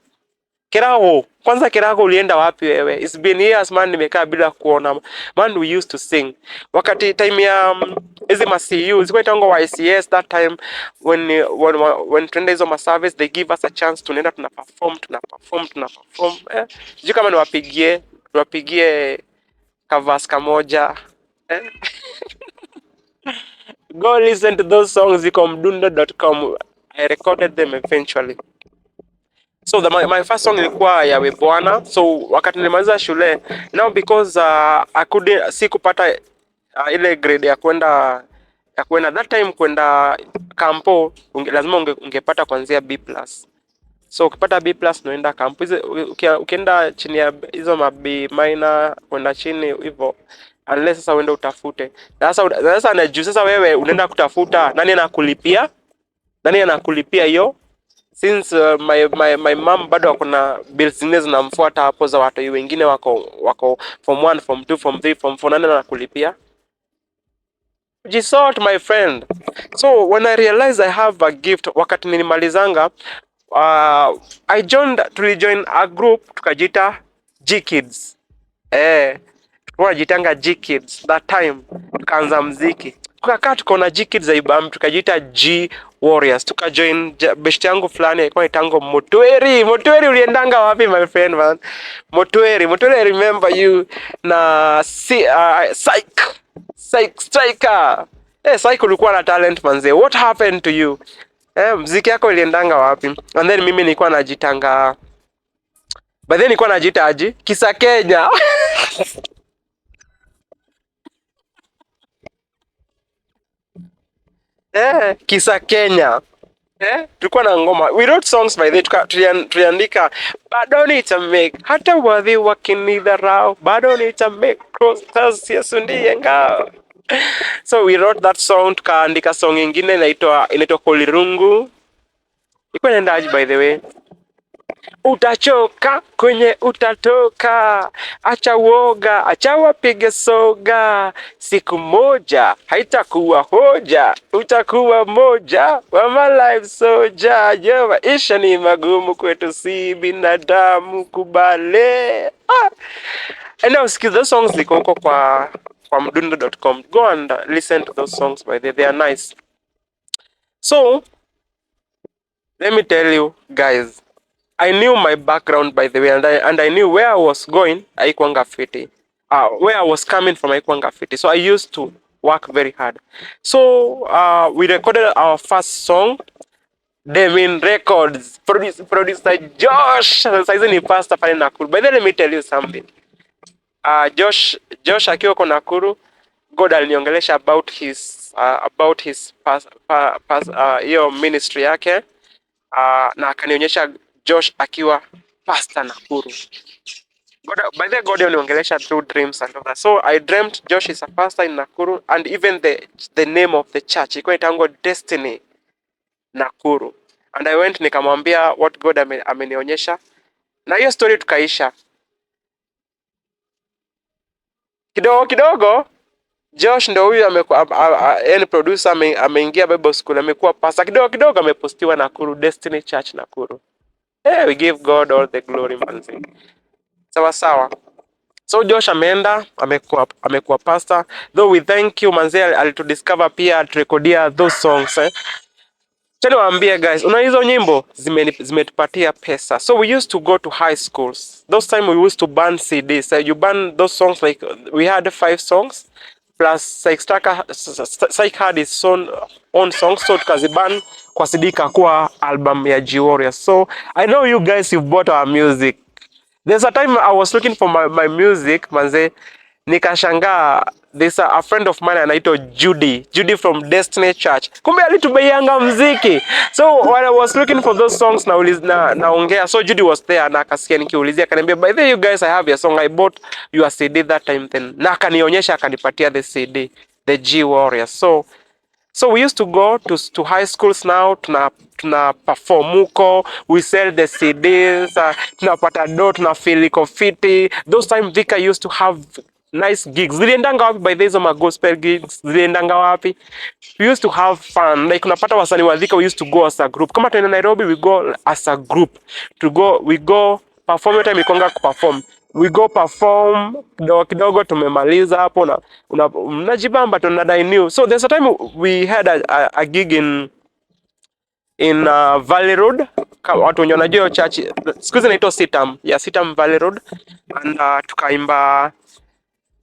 Kirago, kwanza Kirago ulienda wapi wewe? It's been years man, nimekaa bila kuona. Man, we used to sing. Wakati time ya hizi ma CU, zilikuwa itango YCS that time, when tunaenda hizo ma service, they give us a chance tunaenda tuna perform. Sijui kama niwapigie kavas kamoja. Go listen to those songs, ziko mdundo.com. I recorded them eventually. So my first song ilikuwa Yawe Bwana. So wakati nilimaliza shule, now because sikupata ile grade ya kwenda that time kwenda kampo, lazima ungepata kuanzia B+. So ukipata B+ unaenda kampo. Ukienda chini ya hizo ma B minor kwenda chini hivyo, unless sasa uende utafute. Sasa najua sasa wewe unaenda kutafuta nani anakulipia hiyo, since my mom bado kuna bills zingine zinamfuata hapo za watu wengine wako form 1, form 2, form 3, form 4, nani anakulipia? Jisort my friend. So when I realized I have a gift, wakati nilimalizanga, tulijoin a group tukajita G Kids. Tunajitanga G Kids that time, tukaanza muziki. Tukakaa tukaona G Kids zaibam, tukajita G Warriors. Tukajoin best yangu fulani alikuwa anaitwa Motweri. Motweri, uliendanga wapi my friend man? Motweri, I remember you na Psych. Striker. Psycho ulikuwa na talent manze. What happened to you? Mziki yako iliendanga wapi? And then mimi nilikuwa najitanga. But then nilikuwa najiita aje? Kisa Kenya. Kisa Kenya. Tulikuwa na ngoma. We wrote songs by the tuliandika bado nitamake hata wadhi wakinidharau bado nitamake cross Yesu ndiye ngao. So we wrote that song, tukaandika song nyingine inaitwa Kolirungu. Iko inaendaje by the way? Utachoka kwenye utatoka, acha woga, acha wapige soga, siku moja haitakuwa hoja, utakuwa moja wa my life soja. Yo, maisha ni magumu kwetu si binadamu, kubale. And now skip those songs liko huko kwa mdundo.com. Go and listen to those songs by the way, they are nice. So let me tell you guys, I knew my background by the way, and I knew where I was going. Haikuanga fiti. Where I was coming from, haikuanga fiti. So I used to work very hard. So we recorded our first song, Demin Records. Producer Josh. Saizi ni pastor pale Nakuru. But then let me tell you something. Josh akiwa kwa Nakuru, God aliniongelesha about his hiyo ministry yake. Na akanionyesha Josh akiwa pastor Nakuru. By the God aliongelesha through dreams and all that. So I dreamt Josh is a pastor in Nakuru, and even the name of the church iko inaitwa Destiny Nakuru. And I went nikamwambia what God amenionyesha. Na hiyo story tukaisha. Kidogo Josh ndo huyu amekuwa producer, ameingia Bible school, amekuwa pastor. Kidogo amepostiwa Nakuru, Destiny Church Nakuru. We give God all the glory manzi. Sawa. So Josh ameenda, amekuwa pastor. Though we thank you manzi, alitudiscover pia turekodia those songs. Tena waambie guys, una hizo nyimbo zimetupatia pesa. So we used to go to high schools. Those time we used to burn CDs. So you burn those songs, like we had 5 songs plus Psych had his own songs, so tukaziban kwa CD kwa album ya G Warriors. So I know you guys, you've bought our music. There's a time I was looking for my music manze, nikashangaa there's a friend of mine anaitwa Judy from Destiny Church, kumbe alitubeianga muziki. So when I was looking for those songs naongea, so Judy was there na akasikia nikiulizia, akaniambia by the way you guys, I have your song, I bought your CD that time then, na akanionyesha, akanipatia the CD, the G Warriors. So we used to go to high schools. Now tuna perform huko, we sell the CDs, tunapata do, tuna feel iko fiti. Those time Vika used to have nice gigs. Ziliendanga wapi by the way, gospel gigs ziliendanga wapi? We used to have fun. Like unapata wasanii wa Vika, we used to go as a group. Kama tuenda Nairobi, we go as a group. We go perform time ikonga kuperform. We go perform, kidogo tumemaliza hapo na mnajibamba tunadai new. So there's a time we had a gig in Valley Road. Watu wenye wanajua church siku hizi inaitwa Sitam Valley Road, and tukaimba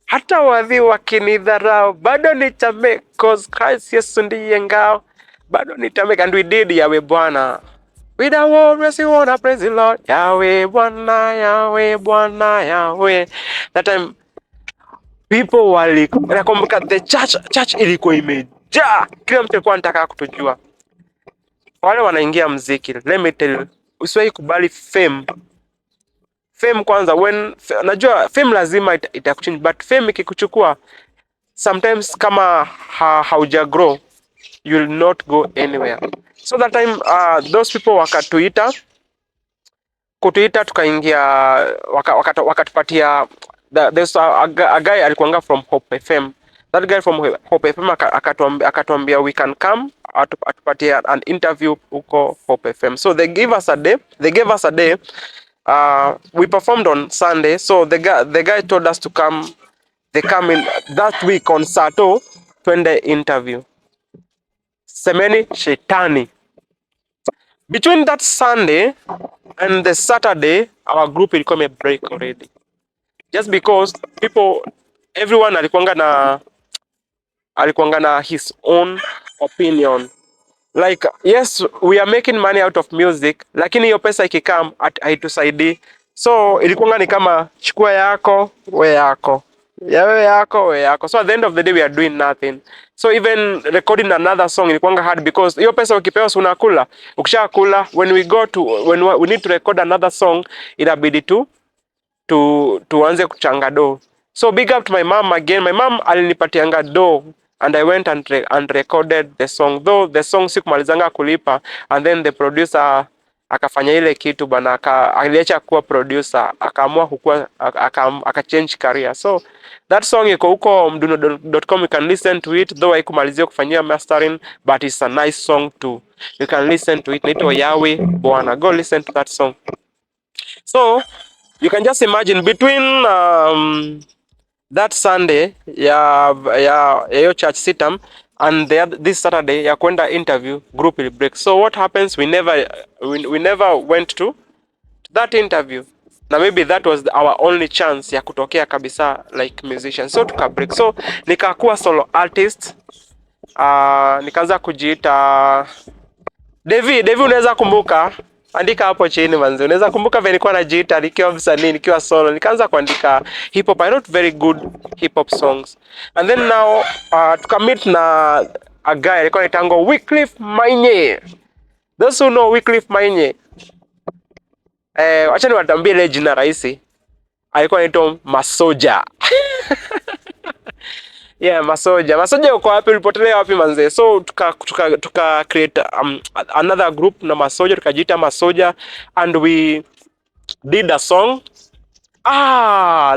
hata wadhi wakinidharau bado nitamake, cause Christ Yesu ndiye ngao, bado nitamake. And we did Yahweh Bwana. With the warriors you wanna praise the Lord. Yahweh Bwana, Yahweh Bwana, Yahweh. That time people nakumbuka the church ilikuwa imejaa. Kila mtu alikuwa anataka kutujua. Wale wanaingia muziki. Let me tell you, usiwahi kubali fame. Fame kwanza, najua fame lazima itakuchange, but fame ikikuchukua sometimes kama hauja grow, you'll not go anywhere. So that time those people kutuita tukaingia, wakatupatia there's a guy alikuanga from Hope FM. That guy from Hope FM akatuambia we can come atupatia an interview huko Hope FM. So they gave us a day. We performed on Sunday. So the guy told us to come. They come in that week on Sato, twende interview. Semeni Shetani. Between that Sunday and the Saturday, our group will come a break already. Just because everyone alikuanga alikuanga na his own opinion. Like yes, we are making money out of music, lakini hiyo pesa ikikam haitusaidii. So ilikuwa ni kama chukua yako, we yako. Ya we yako, we yako. So at the end of the day we are doing nothing. So even recording another song ilikuwa hard because hiyo pesa ukipewa unakula. Ukishakula, when we need to record another song, inabidi tuanze kuchanga do. So big up to my mom again. My mom alinipatianga do and I went and recorded the song, though the song sikumalizanga kulipa, and then the producer akafanya ile kitu bana, aliacha kuwa producer, akaamua kukua, change career. So that song iko huko mdundo.com, you can listen to it, though haikumalizia kufanyia mastering, but it's a nice song too. You can listen to it. Naitwa Yawe Bwana. Go listen to that song. So you can just imagine between that Sunday ya church sitam and this Saturday ya kwenda interview, group will break. So what happens, we never went to that interview, na maybe that was our only chance ya kutokea kabisa like musician. So tuka break, so nikakuwa solo artist. Nikaanza kujiita Devi, unaweza kumbuka? Andika hapo chini manzi. Unaweza kumbuka vile nilikuwa najiita nikiwa msanii, nikiwa solo. Nikaanza kuandika hip hop. I wrote very good hip hop songs. And then now tukamit na a guy alikuwa anaitwa Wycliffe Mainye. Those who know Wycliffe Mainye, acha niwaambie ile jina rahisi. Alikuwa anaitwa Masoja. Yeah, Masoja uko wapi? Ulipotelea wapi manze? So tuka create another group na Masoja, tukajiita Masoja, and we did a song.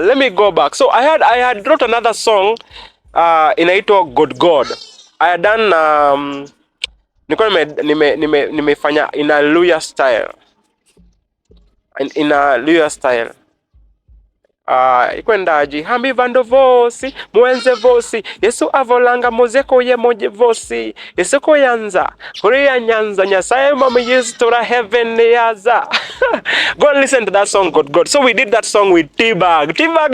Let me go back. So I had wrote another song inaitwa God. I had done nilikuwa nimefanya in a Luya style. In a Luya style. Ikwendaji hambi vando vosi mwenze vosi Yesu avolanga mozeko ye moje vosi Yesu ko yanza Korea nyanza nyasaye mama Yesu tora heaven yaza. Go and listen to that song, God. So we did that song with T-Bag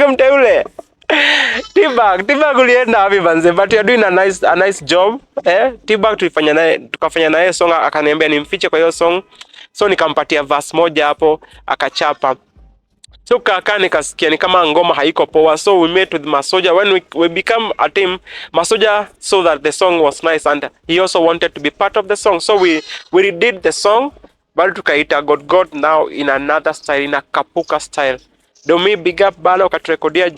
mteule. T-Bag ulienda hapi banze, but you are doing a nice job. T-Bag tukafanya naye song, akaniambia nimfiche kwa hiyo song. So nikampatia verse moja hapo, akachapa. So kaka nikasikia ni kama ngoma haiko poa. So we met with Masoja. When we become a team, Masoja saw that the song was nice and he also wanted to be part of the song. So we redid the song, bado tukaita God now in another style, in a Kapuka style. Do me big up bana, ukaturekodia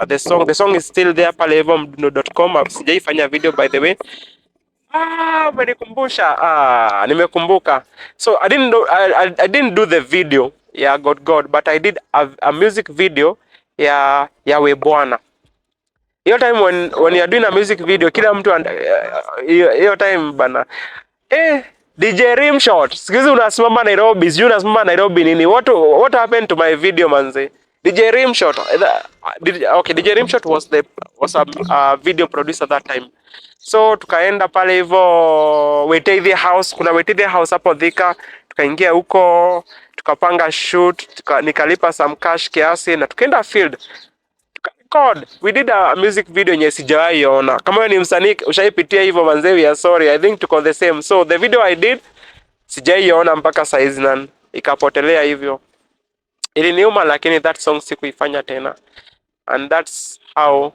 the song. The song is still there pale hivyo mdundo.com. Sijaifanya video by the way. Umenikumbusha. Nimekumbuka. So I didn't do the video ya God, but I did a music video ya We Bwana. Hiyo time when you are doing a music video, kila mtu hiyo time bana. DJ Rimshot, sikizi unasimama Nairobi, sijui unasimama Nairobi nini? What happened to my video manze? DJ Rimshot. Okay, DJ Rimshot was a video producer that time. So tukaenda pale hivyo Weteithi House, kuna Weteithi House hapo Thika, tukaingia huko, tukapanga shoot, nikalipa some cash kiasi na tukaenda field. God, we did a music video yenye sijawahi ona. Kama wewe ni msanii ushaipitia hivyo manze, we are sorry. I think tuko the same. So the video I did sijawahi ona mpaka size nan ikapotelea hivyo. Iliniuma, lakini that song sikuifanya tena. And that's how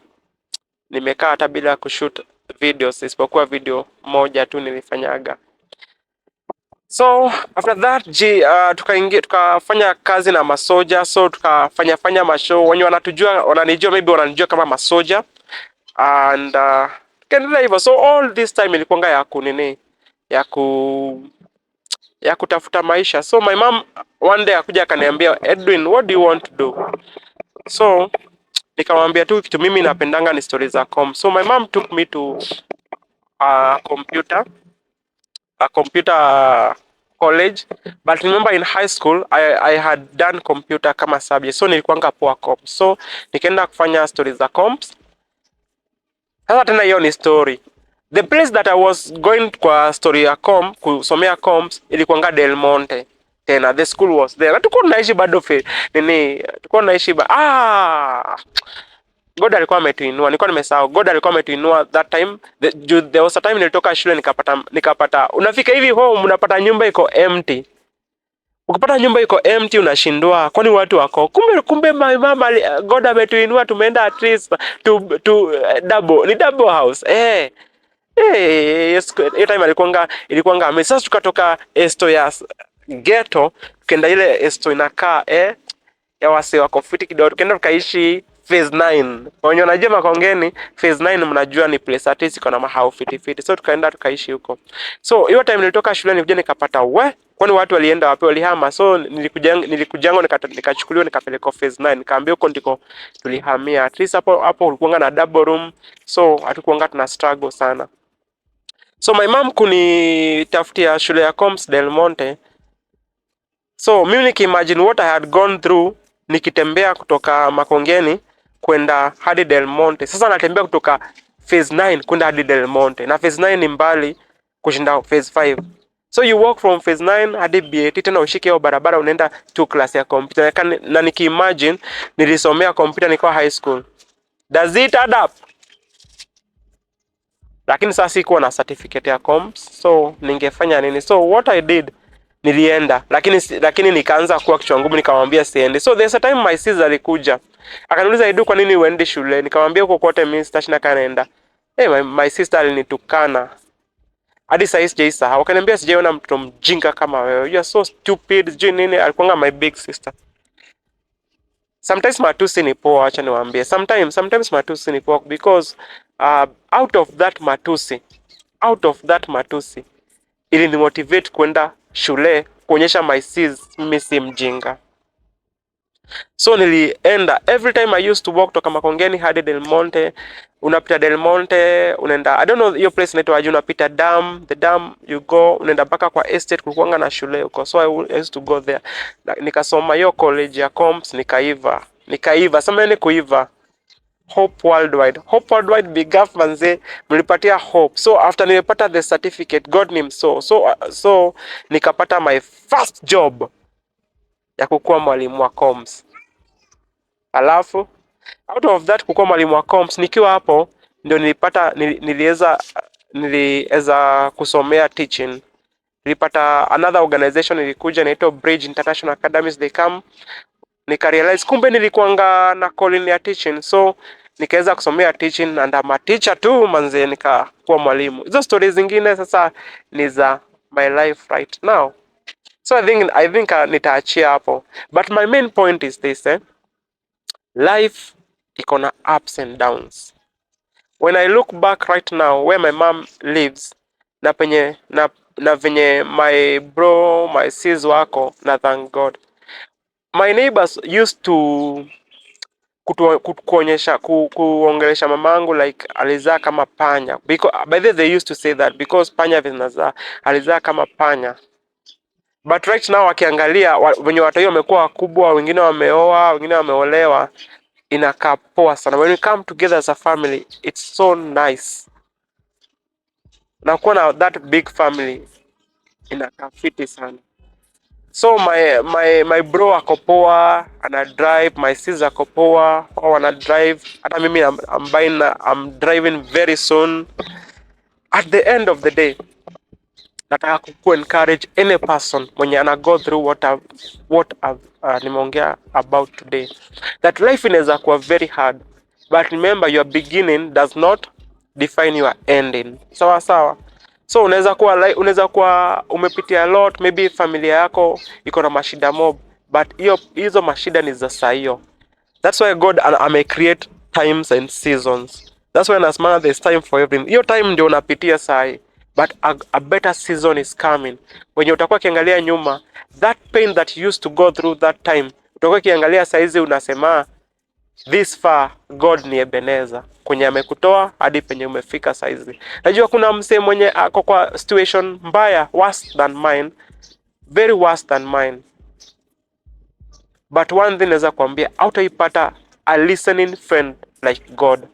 nimekaa hata bila kushoot videos, isipokuwa video moja tu nilifanyaga. So after that tukafanya kazi na Masoja. So tukafanya mashow. Wenye wananijua maybe wananijua kama Masoja, and tukaendelea hivyo. So all this time ilikuwa ya kutafuta maisha. So my mom one day akuja akaniambia, Edwin, what do you want to do? So nikamwambia tu kitu mimi napendanga ni stories za com. So my mom took me to a computer college, but remember in high school I had done computer kama subject, so nilikuanga poa comps. So nikaenda kufanya stories za comps. Sasa tena hiyo ni story. The place that I was going kwa story ya kusomea comps ilikuanga Del Monte. Tena the school was there. Tulikuwa tunaishi bado tulikuwa tunaishi God alikuwa ametuinua. Nilikuwa nimesahau. God alikuwa ametuinua that time. There was a time nilitoka shule nikapata unafika hivi home unapata nyumba iko empty. Ukipata nyumba iko empty unashindwa kwani watu wako. Kumbe my mama God ametuinua tumeenda at least to double house. Yes, hiyo time ilikuanga sasa tukatoka esto ya ghetto tukaenda ile esto inakaa ya wase wako fiti kidogo, tukaenda tukaishi phase 9. Wenye wanajua Makongeni phase 9 mnajua ni place at least iko na mahao fiti fiti. So tukaenda tukaishi huko. So hiyo time nilitoka shule nikuja nikapata kwani watu walienda wapi, walihama. So nilikujango nikachukuliwa nikapelekwa phase 9. Nikaambia huko ndiko tulihamia. At least hapo ulikuwa na double room. So hatukuanga tuna struggle sana. So my mom kunitafutia shule ya Combs Del Monte. So mimi nikiimagine what I had gone through nikitembea kutoka Makongeni kwenda hadi Del Monte. Sasa natembea kutoka phase 9 kwenda hadi Del Monte. Na phase 9 ni mbali kushinda phase 5. So you walk from phase 9 hadi BAT tena ushike hiyo barabara unaenda to class ya computer. Na nikiimagine nilisomea computer nikiwa high school. Does it add up? Lakini sasa sikuwa na certificate ya comps. So ningefanya nini? So what I did, nilienda lakini nikaanza kuwa kichwa ngumu, nikamwambia siende. So there's a time my sister alikuja akaniuliza Edu, kwa nini uende shule? Nikamwambia huko kote mimi sitashina kanaenda. My sister alinitukana hadi sasa sijaisahau. Akaniambia sijaona mtoto mjinga kama wewe, you are so stupid. Sijui nini. Alikuwa my big sister. Sometimes matusi ni poa, acha niwaambie. Sometimes matusi ni poa because out of that matusi ili ni motivate kwenda shule kuonyesha mimi si mjinga. So nilienda every time I used to walk toka Makongeni hadi Del Monte. Unapita Del Monte unaenda, I don't know your place inaitwa aje, unapita the dam you go unaenda mpaka kwa estate kulikuwa na shule huko. So I used to go there. Nikasoma hiyo college ya Comps nikaiva. Sema ni kuiva. Hope Worldwide big up manze, mlipatia Hope. So after nilipata the certificate, God name so nikapata my first job ya kukuwa mwalimu wa Comps. Alafu out of that kukuwa mwalimu wa Comps, nikiwa hapo ndio niliweza kusomea teaching. Nilipata another organization ilikuja inaitwa Bridge International Academies. They come, nikarealize kumbe nilikuanga na calling ya teaching. So nikaweza kusomea teaching and I'm a teacher too manze, nikakuwa mwalimu. Hizo stories zingine sasa ni za my life right now. So I think nitaachia hapo. But my main point is this, life iko na ups and downs. When I look back right now where my mom lives na venye my bro, my sis wako, na thank God. My neighbors used to kuongelesha mamangu like alizaa kama panya. Because by the way they used to say that because panya vinazaa, alizaa kama panya. But right now wakiangalia wenye watu wamekuwa wakubwa, wengine wameoa, wengine wameolewa, inakaa poa sana. When we come together as a family, it's so nice. Na kuwa na that big family inakaa fiti sana. So my bro ako poa, ana drive, my sister ako poa, wana drive. Hata mimi I'm driving very soon. At the end of the day, nataka ku encourage any person mwenye ana go through what I've nimeongea about today. That life inaweza kuwa very hard, but remember your beginning does not define your ending. Sawa. So unaweza kuwa umepitia a lot, maybe familia yako iko na mashida mob, but hizo mashida ni za saa hiyo. That's why God create times and seasons. That's why nasema there's time for everything. Hiyo time ndio unapitia saa hii, but a better season is coming. When utakuwa kiangalia nyuma, that pain that you used to go through that time, utakuwa kiangalia saa hizi unasema this far God ni Ebeneza, kwenye amekutoa hadi penye umefika saa hizi. Najua kuna msee mwenye ako kwa situation mbaya, worse than mine, very worse than mine. But one thing naweza kuambia, hautaipata a listening friend like God.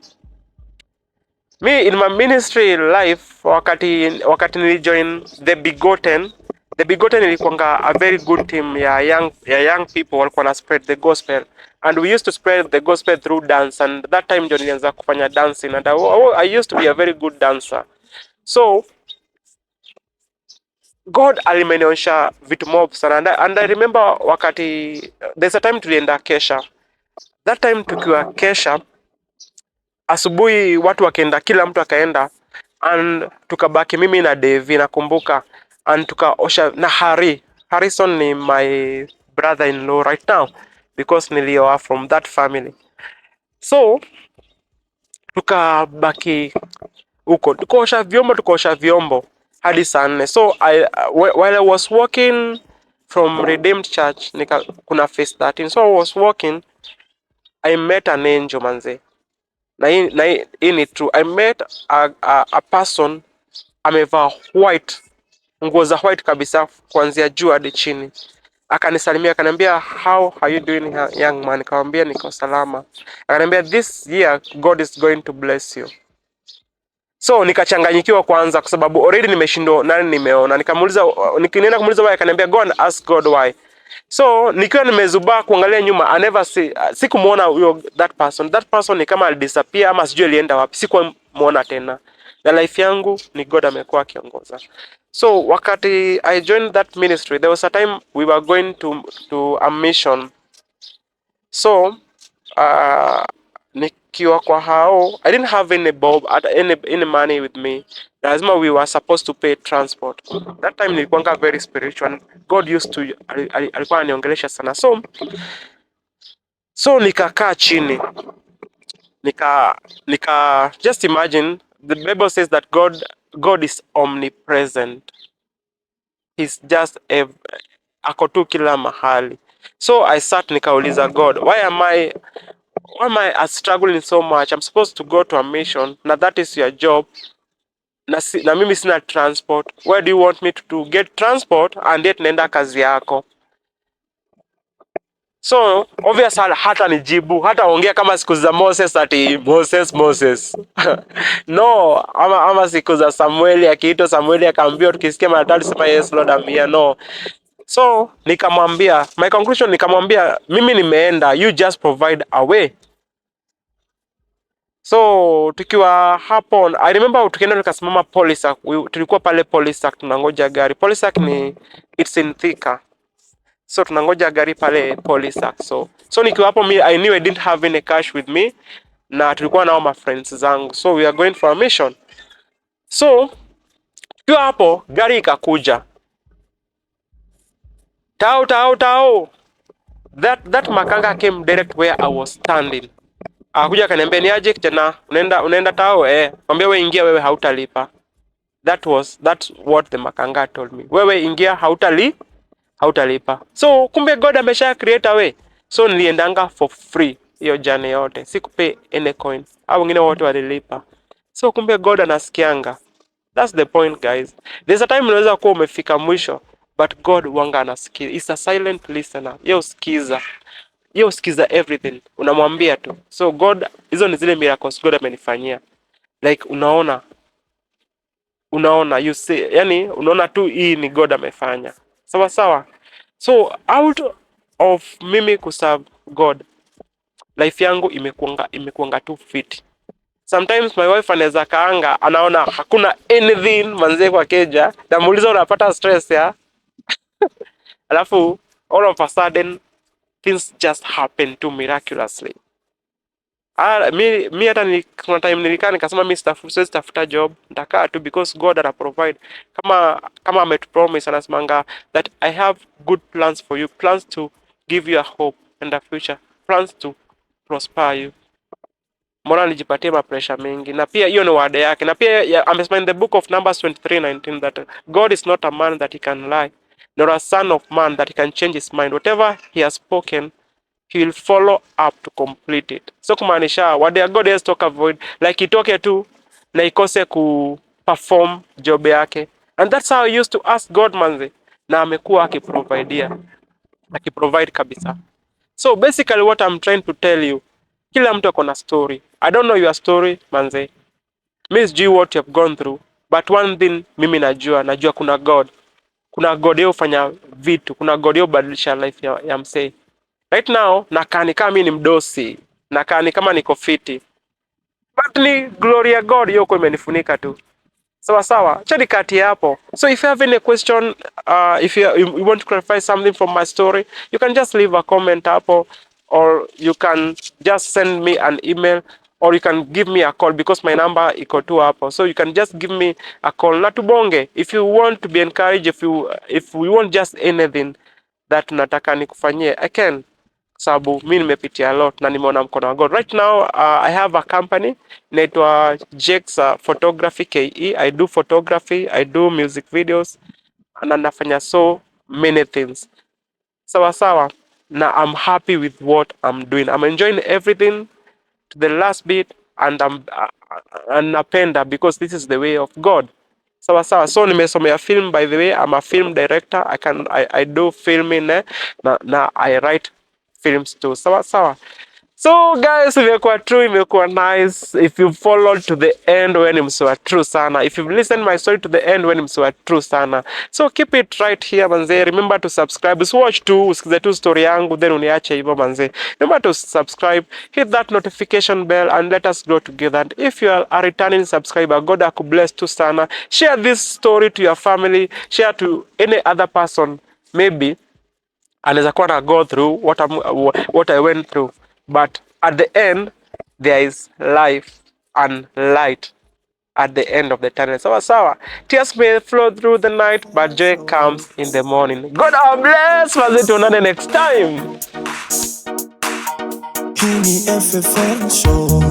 Me in my ministry life, wakati nilijoin The Begotten ilikuanga a very good team ya young people walikuwa na spread the gospel. and we used to spread the gospel through dance, and that time ndio nilianza kufanya dancing, and I used to be a very good dancer. So God alimenionyesha vitu mob sana, and I remember wakati there's a time tulienda kesha. That time tukiwa kesha, asubuhi watu wakaenda, kila mtu akaenda, and tukabaki mimi na Devi nakumbuka, and tukaosha na Harrison ni my brother-in-law right now because nilioa from that family. So tukabaki huko tukaosha vyombo hadi saa 4. So while I was walking from Redeemed Church, kuna phase 13, so I was walking, I met an angel manze. Na hii ni true. I met a person amevaa white, nguo za white kabisa kuanzia juu hadi chini. Akanisalimia akaniambia, how are you doing young man? Nikamwambia niko salama. Akaniambia, this year God is going to bless you. So nikachanganyikiwa kwanza kwa sababu already nimeshindwa nani nimeona. Nikienda kumuuliza why, akaniambia go and ask God why. So nikiwa nimezubaa kuangalia nyuma, I never see, sikumuona huyo that person ni kama alidisappear ama sijui alienda wapi, sikumuona tena. Na life yangu ni God amekuwa akiongoza. So wakati I joined that ministry, there was a time we were going to a mission. So nikiwa kwa hao, I didn't have any money with me. Lazima we were supposed to pay transport. That time nilikuwa very spiritual. God used to alikuwa aniongelesha sana. So nikakaa chini. Nika just imagine, the Bible says that God is omnipresent. He's just ako tu kila mahali. So I sat nikauliza God, why am I struggling so much? I'm supposed to go to a mission. Now that is your job. Na mimi sina transport. Where do you want me to get transport and yet nenda kazi yako? So obvious hata nijibu, hata ongea kama siku za Moses ati Moses. No, ama siku za Samueli, akiitwa Samueli akaambiwa tukisikia mara sema yes Lord I'm here. No. So nikamwambia, my conclusion nikamwambia, mimi nimeenda, you just provide a way. So tukiwa hapo, I remember tukienda tukasimama Polisac, tulikuwa pale Polisac tunangoja gari. Polisac it's in Thika. So tunangoja gari pale Polisac. So nikiwa hapo, I knew I didn't have any cash with me, na tulikuwa nao my friends zangu. So we are going for a mission. So tukiwa hapo gari ikakuja. Tao. That makanga came direct where I was standing. Akuja akaniambia, ni aje kijana, unaenda tao? Kwambia wewe ingia, wewe hautalipa. That's what the makanga told me. Wewe ingia, hautalipa. So kumbe God amesha create a way. So niliendanga for free hiyo journey yote. Sikupay any coin. Hao wengine wote walilipa. So kumbe God anasikianga. That's the point, guys. There's a time unaweza kuwa umefika mwisho, but God wanga anasikia. He's a silent listener. Yeye usikiza everything. Unamwambia tu. So God, hizo ni zile miracles God amenifanyia. Like unaona you see, yani unaona tu hii ni God amefanya. Sawa. So out of mimi kuserve God, life yangu imekuanga tu fit. Sometimes my wife anaweza kaanga, anaona hakuna anything manze kwa keja, namuuliza unapata stress ya? Alafu all of a sudden things just happen to miraculously. Mi hata kuna time nilikaa nikasema mimi siwezi tafuta job, nitakaa tu because God ana provide. Kama ametupromise, anasemanga that I have good plans for you, plans to give you a hope and a future, plans to prosper you. Mbona nijipatie mapresha mengi? Na pia hiyo ni word yake. Na pia amesema in the book of Numbers 23:19 that God is not a man that he can lie, nor a son of man that he can change his mind. Whatever he has spoken, he will follow up to complete it. So kumaanisha what God has talk avoid, like itoke tu na ikose ku perform job yake. And that's how I used to ask God manze, na amekuwa akiprovide kabisa. So basically what I'm trying to tell you, kila mtu ako na story. I don't know your story manze. Mimi sijui what you have gone through, but one thing mimi najua kuna God. Kuna God yeye hufanya vitu, kuna God yeye hubadilisha life ya msee. Right now nakaa ni kama mimi ni mdosi, nakaa ni kama niko fiti, but ni glory ya God yoko imenifunika tu. Sawa sawa, chani kati hapo. So if you have any question, if you want to clarify something from my story, you can just leave a comment hapo, or you can just send me an email, or you can give me a call because my number iko tu hapo. So you can just give me a call na tubonge. If you want to be encouraged, if we want just anything that nataka nikufanyie, I can, sababu mimi nimepitia a lot na nimeona mkono wa God. Right now I have a company inaitwa Jex Photography KE. I do photography, I do music videos na nafanya so many things. Sawa sawa, na I'm happy with what I'm doing. I'm enjoying everything to the last bit, and and napenda because this is the way of God. Sawa sawa. So nimesomea film, by the way. I'm a film director. I do filming na I write films too. Sawa sawa. So guys, imekuwa true, imekuwa nice. If you followed to the end, when msiwa true sana. If you've listened my story to the end, when msiwa true sana. So keep it right here manze. Remember to subscribe. Watch tu, usikize tu story yangu, then uniache hivyo manze. Remember to subscribe, hit that notification bell, and let us grow together. And if you are a returning subscriber, God akubless tu sana. Share this story to your family. Share to any other person, maybe anaweza kuwa na go through what I went through, but at the end there is life and light at the end of the tunnel. Sawa sawa. Tears may flow through the night, but joy comes in the morning. God bless. Mazi, tuonane next time. Hii ni FFL show.